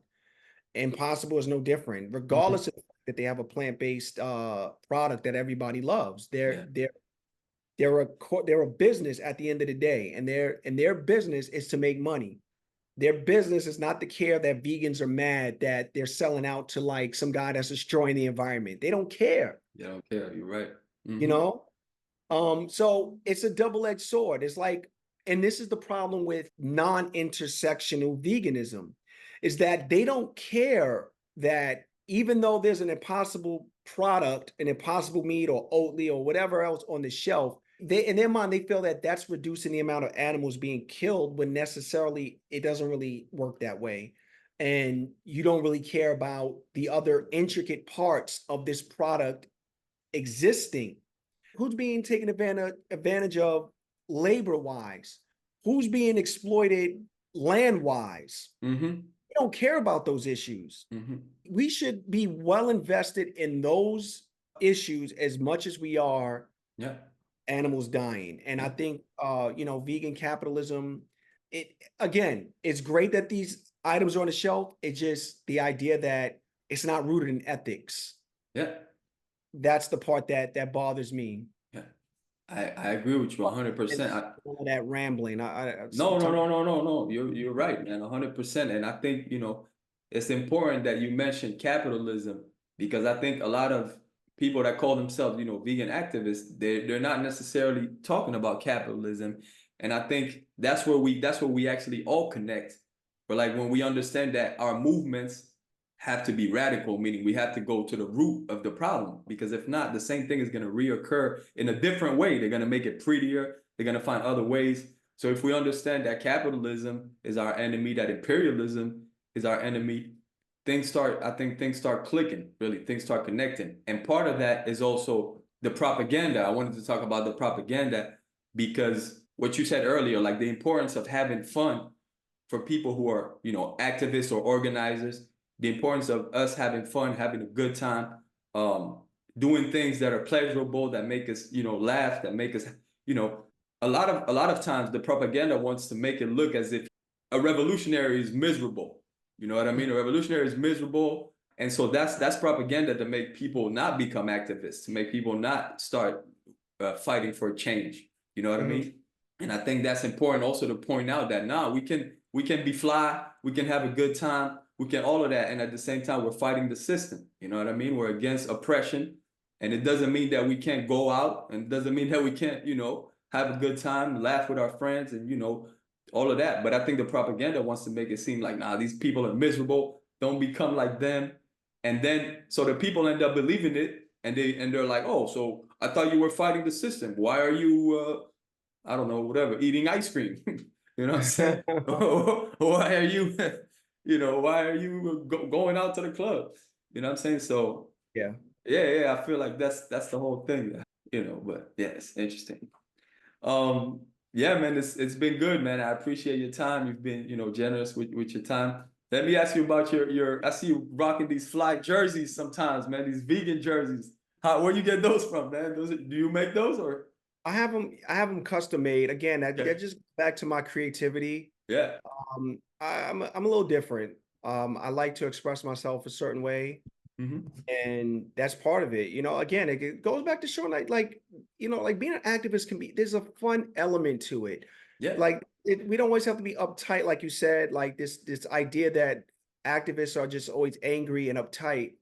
Impossible is no different, Mm-hmm. regardless of the fact that they have a plant-based product that everybody loves. Yeah. They're a business at the end of the day, and their business is to make money. Their business is not to care that vegans are mad that they're selling out to like some guy that's destroying the environment. They don't care, They don't care. You're right. you Mm-hmm. know? So it's a double-edged sword. It's like, and this is the problem with non-intersectional veganism, is that they don't care that even though there's an impossible product, an impossible meat or Oatly or whatever else on the shelf, in their mind, they feel that that's reducing the amount of animals being killed, when necessarily it doesn't really work that way. And you don't really care about the other intricate parts of this product existing. Who's being taken advantage of labor-wise? Who's being exploited land-wise? Mm-hmm. We don't care about those issues. Mm-hmm. We should be well invested in those issues as much as we are Yeah. animals dying. And I Yeah. think vegan capitalism, it's great that these items are on the shelf. It's just the idea that it's not rooted in ethics. Yeah. That's the part that bothers me. Yeah. I agree with you 100%. All of that rambling. No. You're right, man, 100%. And I think, it's important that you mentioned capitalism, because I think a lot of people that call themselves, vegan activists, they're not necessarily talking about capitalism. And I think that's where we actually all connect. But like when we understand that our movements have to be radical, meaning we have to go to the root of the problem, because if not, the same thing is going to reoccur in a different way. They're going to make it prettier. They're going to find other ways. So if we understand that capitalism is our enemy, that imperialism is our enemy, I think things start clicking, really. Things start connecting. And part of that is also the propaganda. I wanted to talk about the propaganda, because what you said earlier, like the importance of having fun for people who are, activists or organizers, the importance of us having fun, having a good time, doing things that are pleasurable, that make us, laugh, that make us, a lot of times the propaganda wants to make it look as if a revolutionary is miserable. You know what I mean? A revolutionary is miserable. And so that's propaganda to make people not become activists, to make people not start fighting for change. You know what I mean? And I think that's important also to point out that we can be fly, we can have a good time, we can all of that, and at the same time we're fighting the system. You know what I mean? We're against oppression, and it doesn't mean that we can't go out, and it doesn't mean that we can't, have a good time, laugh with our friends, and all of that. But I think the propaganda wants to make it seem like, nah, these people are miserable. Don't become like them. And then so the people end up believing it, and they're like, oh, so I thought you were fighting the system. Why are you I don't know, whatever, eating ice cream? You know what I'm saying? Why are you, why are you going out to the club? You know what I'm saying? So Yeah. yeah, I feel like that's the whole thing, but yeah, it's interesting. Um, yeah, man, it's been good, man. I appreciate your time. You've been, generous with your time. Let me ask you about your I see you rocking these fly jerseys sometimes, man, these vegan jerseys. Where you get those from, man? Do you make those or? I have them custom made. Again, that Okay. just back to my creativity. Yeah. I'm a little different. I like to express myself a certain way, Hmm. and that's part of it. Again, it goes back to showing like being an activist can be. There's a fun element to it. Yeah. Like we don't always have to be uptight, like you said. Like this idea that activists are just always angry and uptight.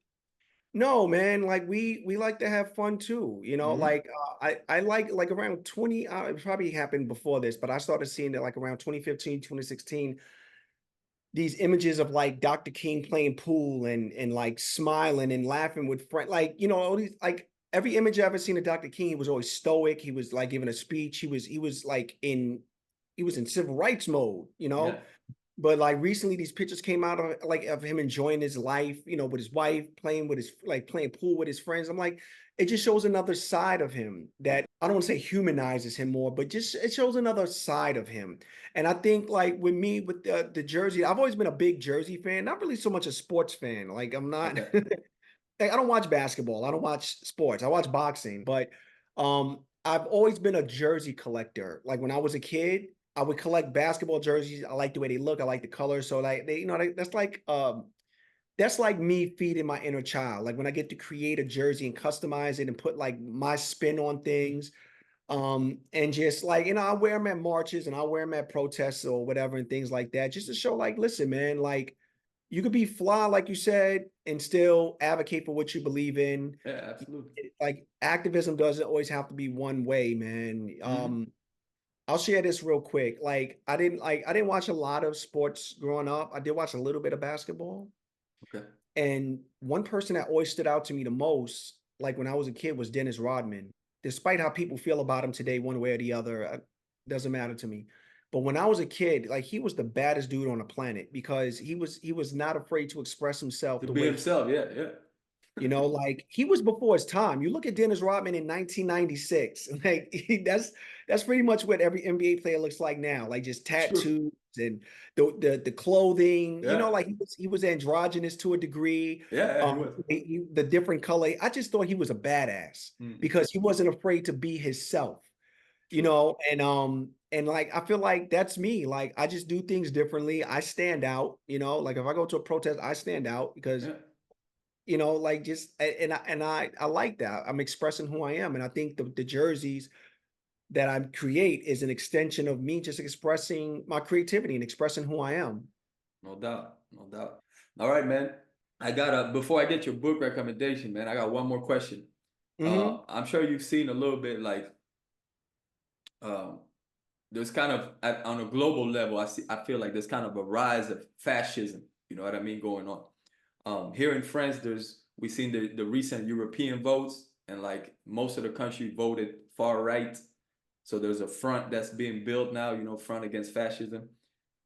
No, man, like we like to have fun too, Hmm. I like around 20 it probably happened before this, but I started seeing it like around 2015, 2016. These images of like Dr. King playing pool and like smiling and laughing with friends, like all these like every image I ever seen of Dr. King, he was always stoic. He was like giving a speech. He was in civil rights mode. Yeah. But like recently, these pictures came out of him enjoying his life, with his wife, playing pool with his friends. I'm like, it just shows another side of him that I don't want to say humanizes him more, but just it shows another side of him. And I think like with me with the jersey, I've always been a big jersey fan, not really so much a sports fan. Like I'm not. Okay. I don't watch basketball. I don't watch sports. I watch boxing, but I've always been a jersey collector. Like when I was a kid, I would collect basketball jerseys. I like the way they look. I like the colors. So like that's like me feeding my inner child. Like when I get to create a jersey and customize it and put like my spin on things. And just like, I wear them at marches and I wear them at protests or whatever and things like that, just to show like, listen, man, like you could be fly, like you said, and still advocate for what you believe in. Yeah, absolutely. Like activism doesn't always have to be one way, man. Hmm. I'll share this real quick. I didn't watch a lot of sports growing up. I did watch a little bit of basketball. Okay. And one person that always stood out to me the most, like when I was a kid, was Dennis Rodman. Despite how people feel about him today, one way or the other, doesn't matter to me. But when I was a kid, like he was the baddest dude on the planet because he was not afraid to express himself To the be way himself, yeah, yeah. like he was before his time. You look at Dennis Rodman in 1996, like that's pretty much what every NBA player looks like now, like just True. tattoos and the clothing, Yeah. like he was androgynous to a degree. Yeah, yeah, he was. The different color. I just thought he was a badass Mm. because he wasn't afraid to be himself, True. and like I feel like that's me. Like I just do things differently. I stand out, like if I go to a protest, I stand out because Yeah. like just and I like that. I'm expressing who I am, and I think the jerseys that I create is an extension of me just expressing my creativity and expressing who I am. No doubt. No doubt. All right, man. I got before I get your book recommendation, man, I got one more question. Hmm. I'm sure you've seen a little bit like um there's kind of on a global level, I feel like there's kind of a rise of fascism, you know what I mean, going on. Here in France, we've seen the recent European votes, and like most of the country voted far right. So there's a front that's being built now, front against fascism.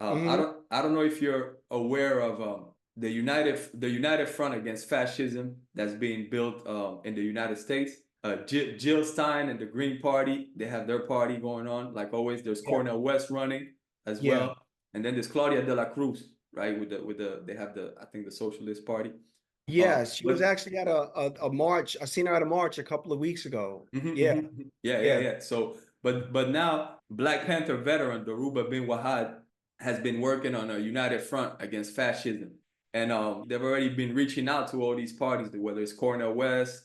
Hmm. I don't know if you're aware of the United Front against Fascism that's being built in the United States. Jill Stein and the Green Party, they have their party going on. Like always, there's Yeah. Cornel West running as Yeah. well, and then there's Claudia de la Cruz, right? With the they have the I think the Socialist Party. Yes, she was But actually at a march. I seen her at a march a couple of weeks ago. mhm, Yeah. mhm, mhm. Yeah, yeah, Yeah. yeah. So, but now Black Panther veteran Daruba bin Wahad has been working on a united front against fascism, and they've already been reaching out to all these parties, whether it's Cornel West,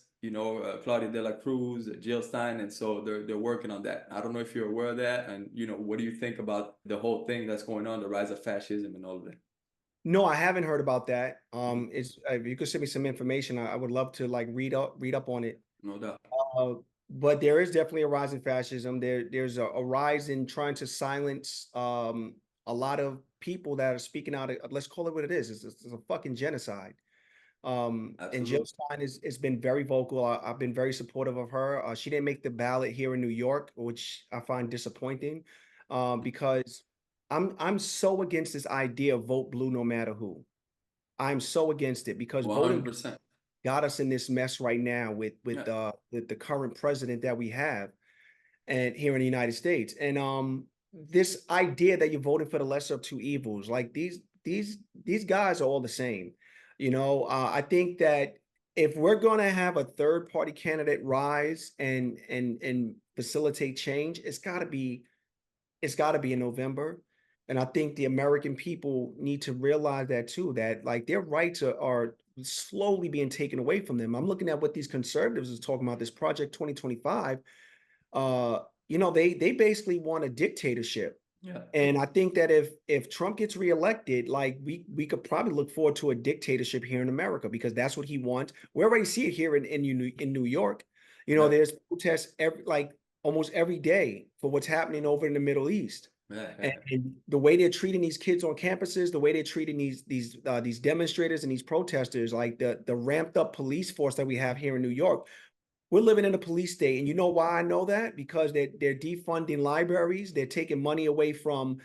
Claudia de la Cruz, Jill Stein, and so they're working on that. I don't know if you're aware of that, and what do you think about the whole thing that's going on, the rise of fascism and all of that? No, I haven't heard about that. Mhm. It's if you could send me some information, I would love to like read up on it. No doubt. but there is definitely a rise in fascism. There's a rise in trying to silence a lot of people that are speaking out. Let's call it what it is. It's a fucking genocide. And Jill Absolutely. Stein has been very vocal. I've been very supportive of her. She didn't make the ballot here in New York, which I find disappointing, because I'm so against this idea of vote blue no matter who. I'm so against it because voting 100%. got us in this mess right now Yeah. with the current president that we have and here in the United States. And this idea that you're voting for the lesser of two evils, like these guys are all the same. I think that if we're going to have a third party candidate rise and facilitate change, it's got to be in November. And I think the American people need to realize that too, that like their rights are slowly being taken away from them. I'm looking at what these conservatives are talking about, this Project 2025. uh, they basically want a dictatorship. Yeah. And I think that if Trump gets reelected, like we could probably look forward to a dictatorship here in America because that's what he wants. We already see it here in New York. Yeah. There's protests almost every day for what's happening over in the Middle East. Yeah. And the way they're treating these kids on campuses, the way they're treating these demonstrators and these protesters, like the ramped up police force that we have here in New York. We're living in a police state, and you know why I know that? Because they're defunding libraries, they're taking money away from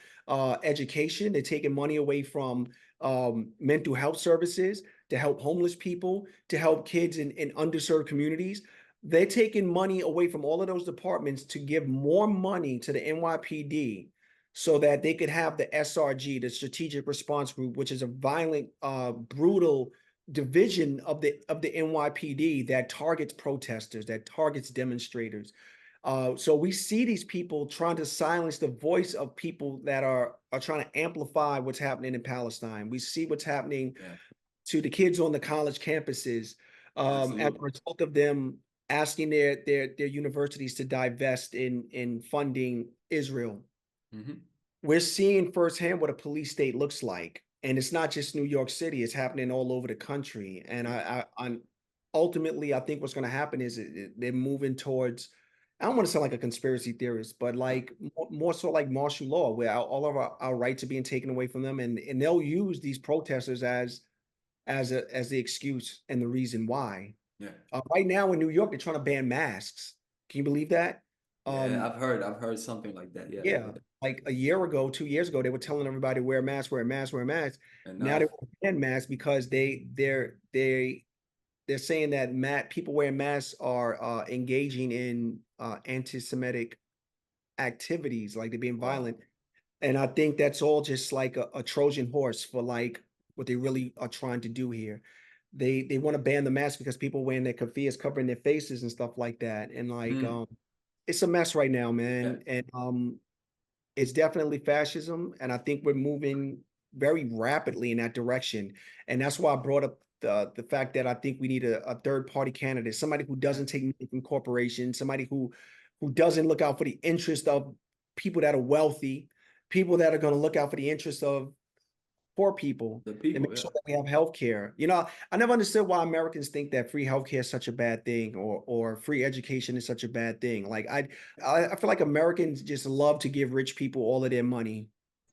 education, they're taking money away from mental health services to help homeless people, to help kids in underserved communities. They're taking money away from all of those departments to give more money to the NYPD so that they could have the SRG, the Strategic Response Group, which is a violent, brutal division of the NYPD that targets protesters, that targets demonstrators. So we see these people trying to silence the voice of people that are trying to amplify what's happening in Palestine. We see what's happening to the kids on the college campuses as a result of them asking their universities to divest in funding Israel. Mm-hmm. We're seeing firsthand what a police state looks like. And it's not just New York City, it's happening all over the country. And I'm ultimately, I think what's going to happen is they're moving towards, I don't want to sound like a conspiracy theorist, but like more so like martial law, where all of our rights are being taken away from them. And they'll use these protesters as the excuse and the reason why. Yeah. Right now in New York, they're trying to ban masks. Can you believe that? Yeah, I've heard something like that. Yeah. Yeah, like a year ago, 2 years ago, they were telling everybody wear a mask, wear a mask, wear a mask. And Now now, they want to ban masks because they're saying that people wearing masks are engaging in anti-Semitic activities, like they're being wow. violent. And I think that's all just like a Trojan horse for like what they really are trying to do here. They want to ban the mask because people wearing their keffiyehs covering their faces and stuff like that. And like Mm. it's a mess right now, Yeah. man. And it's definitely fascism, and I think we're moving very rapidly in that direction. And that's why I brought up the fact that I think we need a third party candidate, somebody who Yeah. doesn't take money from corporations, somebody who doesn't look out for the interest of people that are wealthy, people that are going to look out for the interest of poor people The and people. make Yeah. sure that we have health care. I never understood why Americans think that free healthcare is such a bad thing or free education is such a bad thing. Like I feel like Americans just love to give rich people all of their money.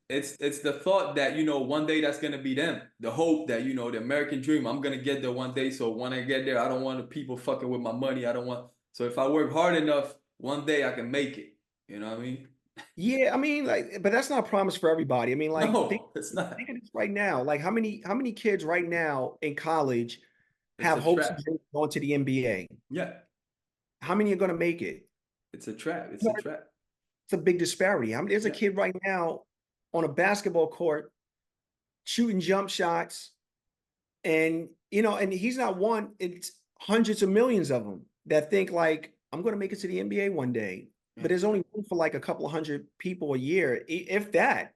It's the thought that one day that's gonna be them. The hope that the American dream. I'm gonna get there one day. So when I get there, I don't want the people fucking with my money. I don't want. So if I work hard enough, one day I can make it. You know what I mean? Yeah, I mean, like, but that's not a promise for everybody. I mean, like, No, it's not. think of this right now. Like, how many kids right now in college It's have a hopes of trap. going to the NBA? Yeah, How many are going to make it? it's a trap. It's a trap. It's a big disparity. I mean, there's a Yeah, kid right now on a basketball court shooting jump shots, and and he's not one. It's hundreds of millions of them that think like, I'm going to make it to the NBA one day. yeah, But there's only room for like a couple of hundred people a year, if that.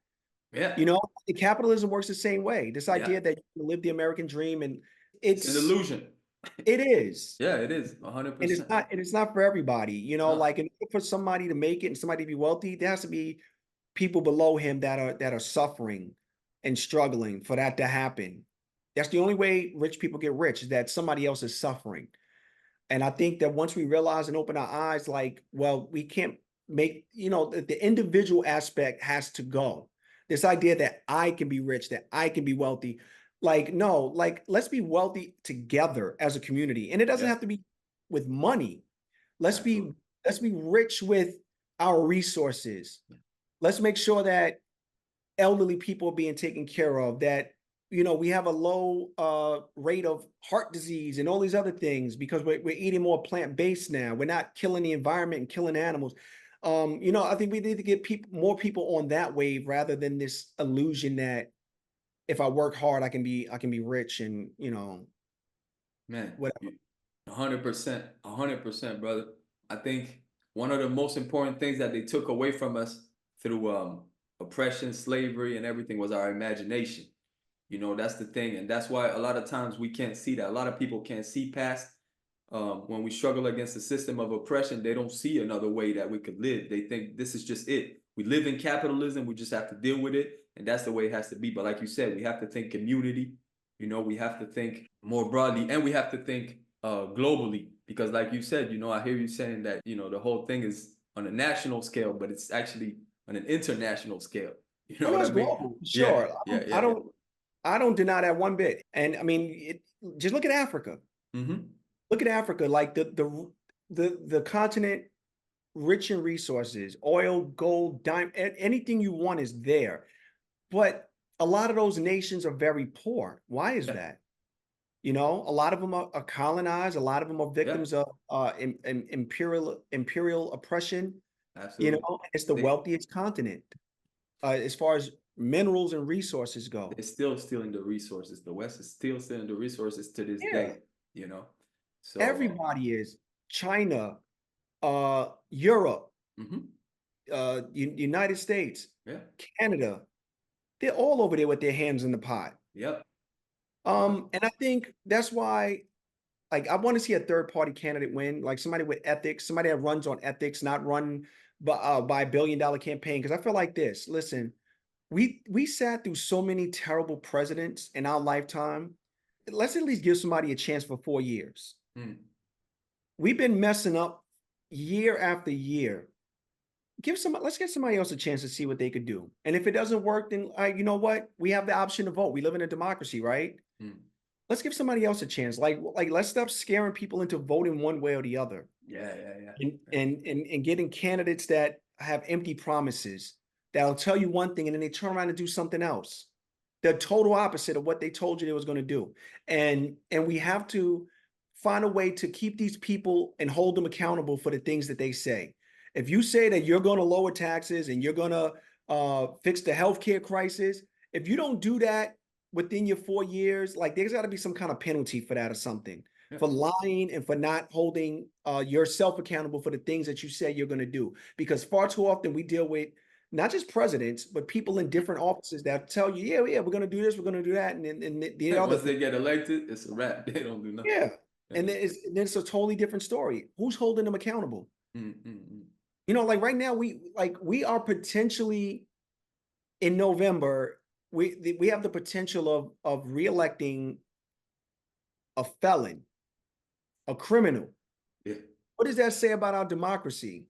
yeah, The capitalism works the same way. This yeah. idea that you can live the American dream, and It's an it's illusion. it is, Yeah, it is. and it's 100%. not, and it's not for everybody. No. Like in order for somebody to make it and somebody to be wealthy, there has to be people below him that are suffering and struggling for that to happen. That's the only way rich people get rich, is that somebody else is suffering. And I think that once we realize and open our eyes, like, well, we can't make, the individual aspect has to go. This idea that I can be rich, that I can be wealthy. Like, no, like, let's be wealthy together as a community. And it doesn't Yeah, have to be with money. Let's be absolutely. let's be rich with our resources. Let's make sure that elderly people are being taken care of, that we have a low rate of heart disease and all these other things because we're eating more plant-based now. We're not killing the environment and killing animals. I think we need to get more people on that wave rather than this illusion that if I work hard, I can be rich and Man, whatever. 100%, 100%, brother. I think one of the most important things that they took away from us through oppression, slavery, and everything was our imagination. That's the thing, and that's why a lot of times we can't see that. A lot of people can't see past when we struggle against the system of oppression. They don't see another way that we could live. They think this is just it. We live in capitalism. We just have to deal with it, and that's the way it has to be. But like you said, we have to think community. We have to think more broadly, and we have to think globally. Because, like you said, I hear you saying that the whole thing is on a national scale, but it's actually on an international scale. You know I know what it's I mean? global, Yeah, sure. yeah, I yeah, yeah. don't I don't deny that one bit. And I mean, just look at Africa. Mm-hmm. Look at Africa, like the continent rich in resources, oil, gold, diamond, anything you want is there. But a lot of those nations are very poor. Why is Yeah, that? A lot of them are colonized. A lot of them are yeah, victims of imperial oppression. absolutely. It's the They wealthiest continent as far as minerals and resources go. they're still stealing the resources. The West is still stealing the resources to this Yeah, day. You know, so everybody is. China, Europe, mhm, United States, yeah, Canada, they're all over there with their hands in the pot. yep, yep, And I think that's why, like, I want to see a third party candidate win, like somebody with ethics, somebody that runs on ethics, not run by $1 billion campaign. Because I feel like this. Listen, we sat through so many terrible presidents in our lifetime. Let's at least give somebody a chance for 4 years. mm, We've been messing up year after year. Let's give somebody else a chance to see what they could do. And if it doesn't work, then you know what? We have the option to vote. We live in a democracy, right? mm. Let's give somebody else a chance. Like let's stop scaring people into voting one way or the other. Yeah, yeah, yeah, And yeah. and getting candidates that have empty promises that'll tell you one thing and then they turn around and do something else. The total opposite of what they told you they was going to do. And we have to find a way to keep these people and hold them accountable for the things that they say. If you say that you're going to lower taxes and you're going to fix the healthcare crisis, if you don't do that within your 4 years, like there's got to be some kind of penalty for that or something, Yeah. for lying and for not holding yourself accountable for the things that you say you're going to do. Because far too often we deal with not just presidents, but people in different offices that tell you, yeah, yeah, we're going to do this, we're going to do that, and the other Once thing, they get elected, it's a wrap. They don't do nothing. yeah. Yeah. And then it's a totally different story. Who's holding them accountable? Mm, mm, mm. Like right now, we are potentially in November. We have the potential of reelecting a felon, a criminal. Yeah. What does that say about our democracy?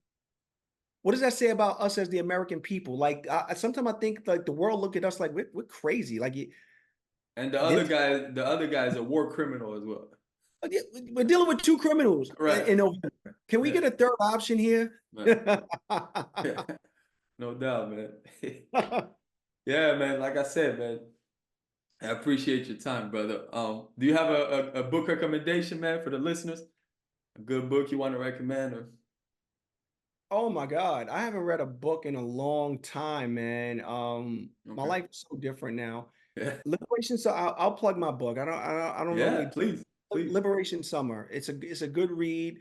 What does that say about us as the American people? Like, sometimes I think like the world look at us like we're crazy. Like, And this, the other guy is a war criminal as well. we're dealing with two criminals Right. in November. Can we Yeah. get a third option here? Right. Yeah. No doubt, man. Yeah, man. Like I said, man, I appreciate your time, brother. Do you have a book recommendation, man, for the listeners? A good book you want to recommend, or Oh my God, I haven't read a book in a long time, man. My okay? life is so different now. Yeah, Liberation. So I'll plug my book. I don't yeah. normally Please, please. Liberation Summer. It's a good read.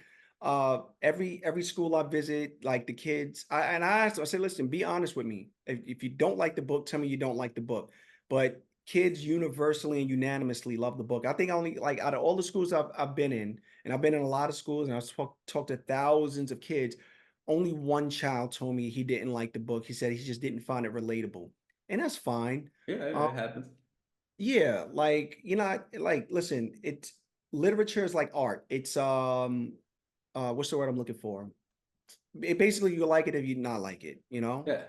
Every school I visit, like the kids, I asked them, I said, listen, be honest with me. If you don't like the book, tell me you don't like the book. But kids universally and unanimously love the book. I think I only like out of all the schools I've been in, and I've been in a lot of schools, and I've talked to thousands of kids. Only one child told me he didn't like the book. He said he just didn't find it relatable, and that's fine. Yeah, Um, it happens. yeah, like like listen, it's literature is like art. It's what's the word I'm looking for? It basically you like it if you not like it, you know? Yeah.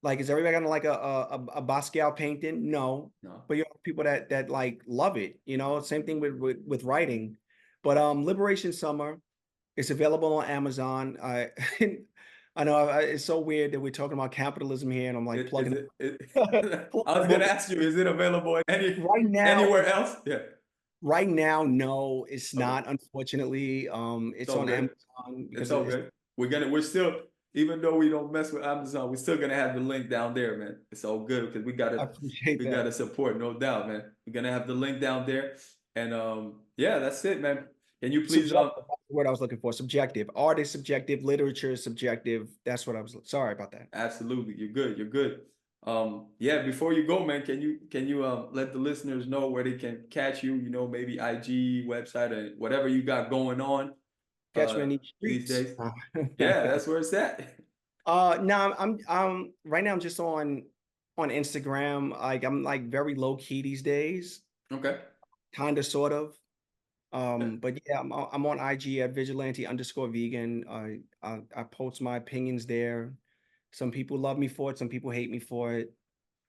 Like, is everybody gonna like a Basquiat painting? No. No. But you have people that like love it, you know. Same thing with writing. But Liberation Summer, it's available on Amazon. I know it's so weird that we're talking about capitalism here, and I'm like Is plugging it, plug I the was gonna book. ask you, is it available Right now. anywhere else? Yeah. Right now, no, it's Okay. not, unfortunately. It's It's all on good. Amazon It's because all it's good. We're still, even though we don't mess with Amazon, we're still gonna have the link down there, man. It's all good because I appreciate we that. gotta support, no doubt, man. We're gonna have the link down there. And yeah, that's it, man. Can you please Subjective, that's the word I was looking for. Subjective. Art is subjective, literature is subjective. That's what I was sorry about that. absolutely, you're good, you're good. Yeah, before you go, man, can you let the listeners know where they can catch you, you know, maybe IG, website, or whatever you got going on Catch me in these these streets. days? Yeah, that's where it's at. No, I'm right now I'm just on Instagram. Like I'm like very low key these days, Okay. kind of sort of. Yeah. But yeah, I'm on IG at vigilante_vegan. I post my opinions there. Some people love me for it, some people hate me for it.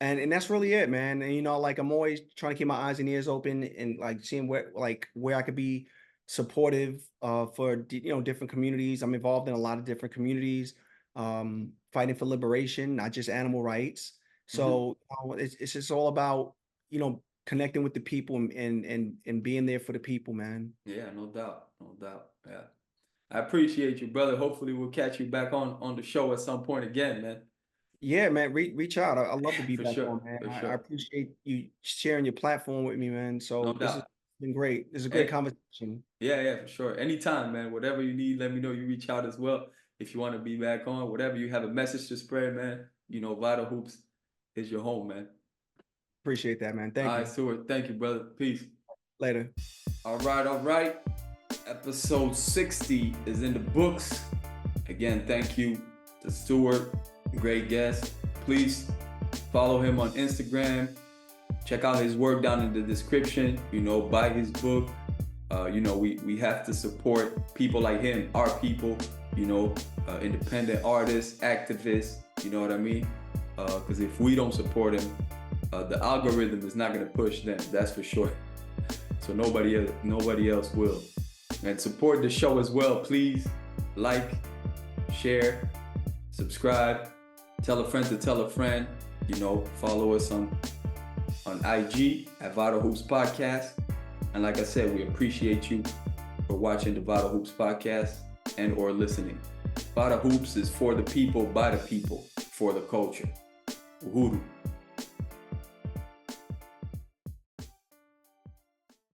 And that's really it, man. And you know, like I'm always trying to keep my eyes and ears open and like seeing where I could be supportive for you know different communities. I'm involved in a lot of different communities, fighting for liberation, not just animal rights. Mhm. So it's just all about you know connecting with the people and being there for the people, man. Yeah, no doubt, no doubt. Yeah, I appreciate you, brother. Hopefully, we'll catch you back on the show at some point again, man. Yeah, man, reach out. I love to be For back sure, on, man. for I sure, appreciate you sharing your platform with me, man. no So this has doubt. been great. This is a great And conversation. yeah, yeah, for sure. Anytime, man. Whatever you need, let me know. You reach out as well if you want to be back on. Whatever you have a message to spread, man. You know, Vital Hoops is your home, man. Appreciate that, man. All Thank right, you. Stewart. Thank you, brother. Peace. Later. All right, all right. Episode 60 is in the books. Again, thank you to Stewart, great guest. Please follow him on Instagram. Check out his work down in the description. You know, buy his book. You know, we have to support people like him, our people. You know, independent artists, activists. You know what I mean? Because if we don't support him, the algorithm is not going to push them. That's for sure. So nobody else will. And support the show as well. Please like, share, subscribe, tell a friend to tell a friend. You know, follow us on IG at VitalHoopsPodcast. And like I said, we appreciate you for watching the Vital Hoops Podcast and or listening. Vital Hoops is for the people, by the people, for the culture. Uhuru.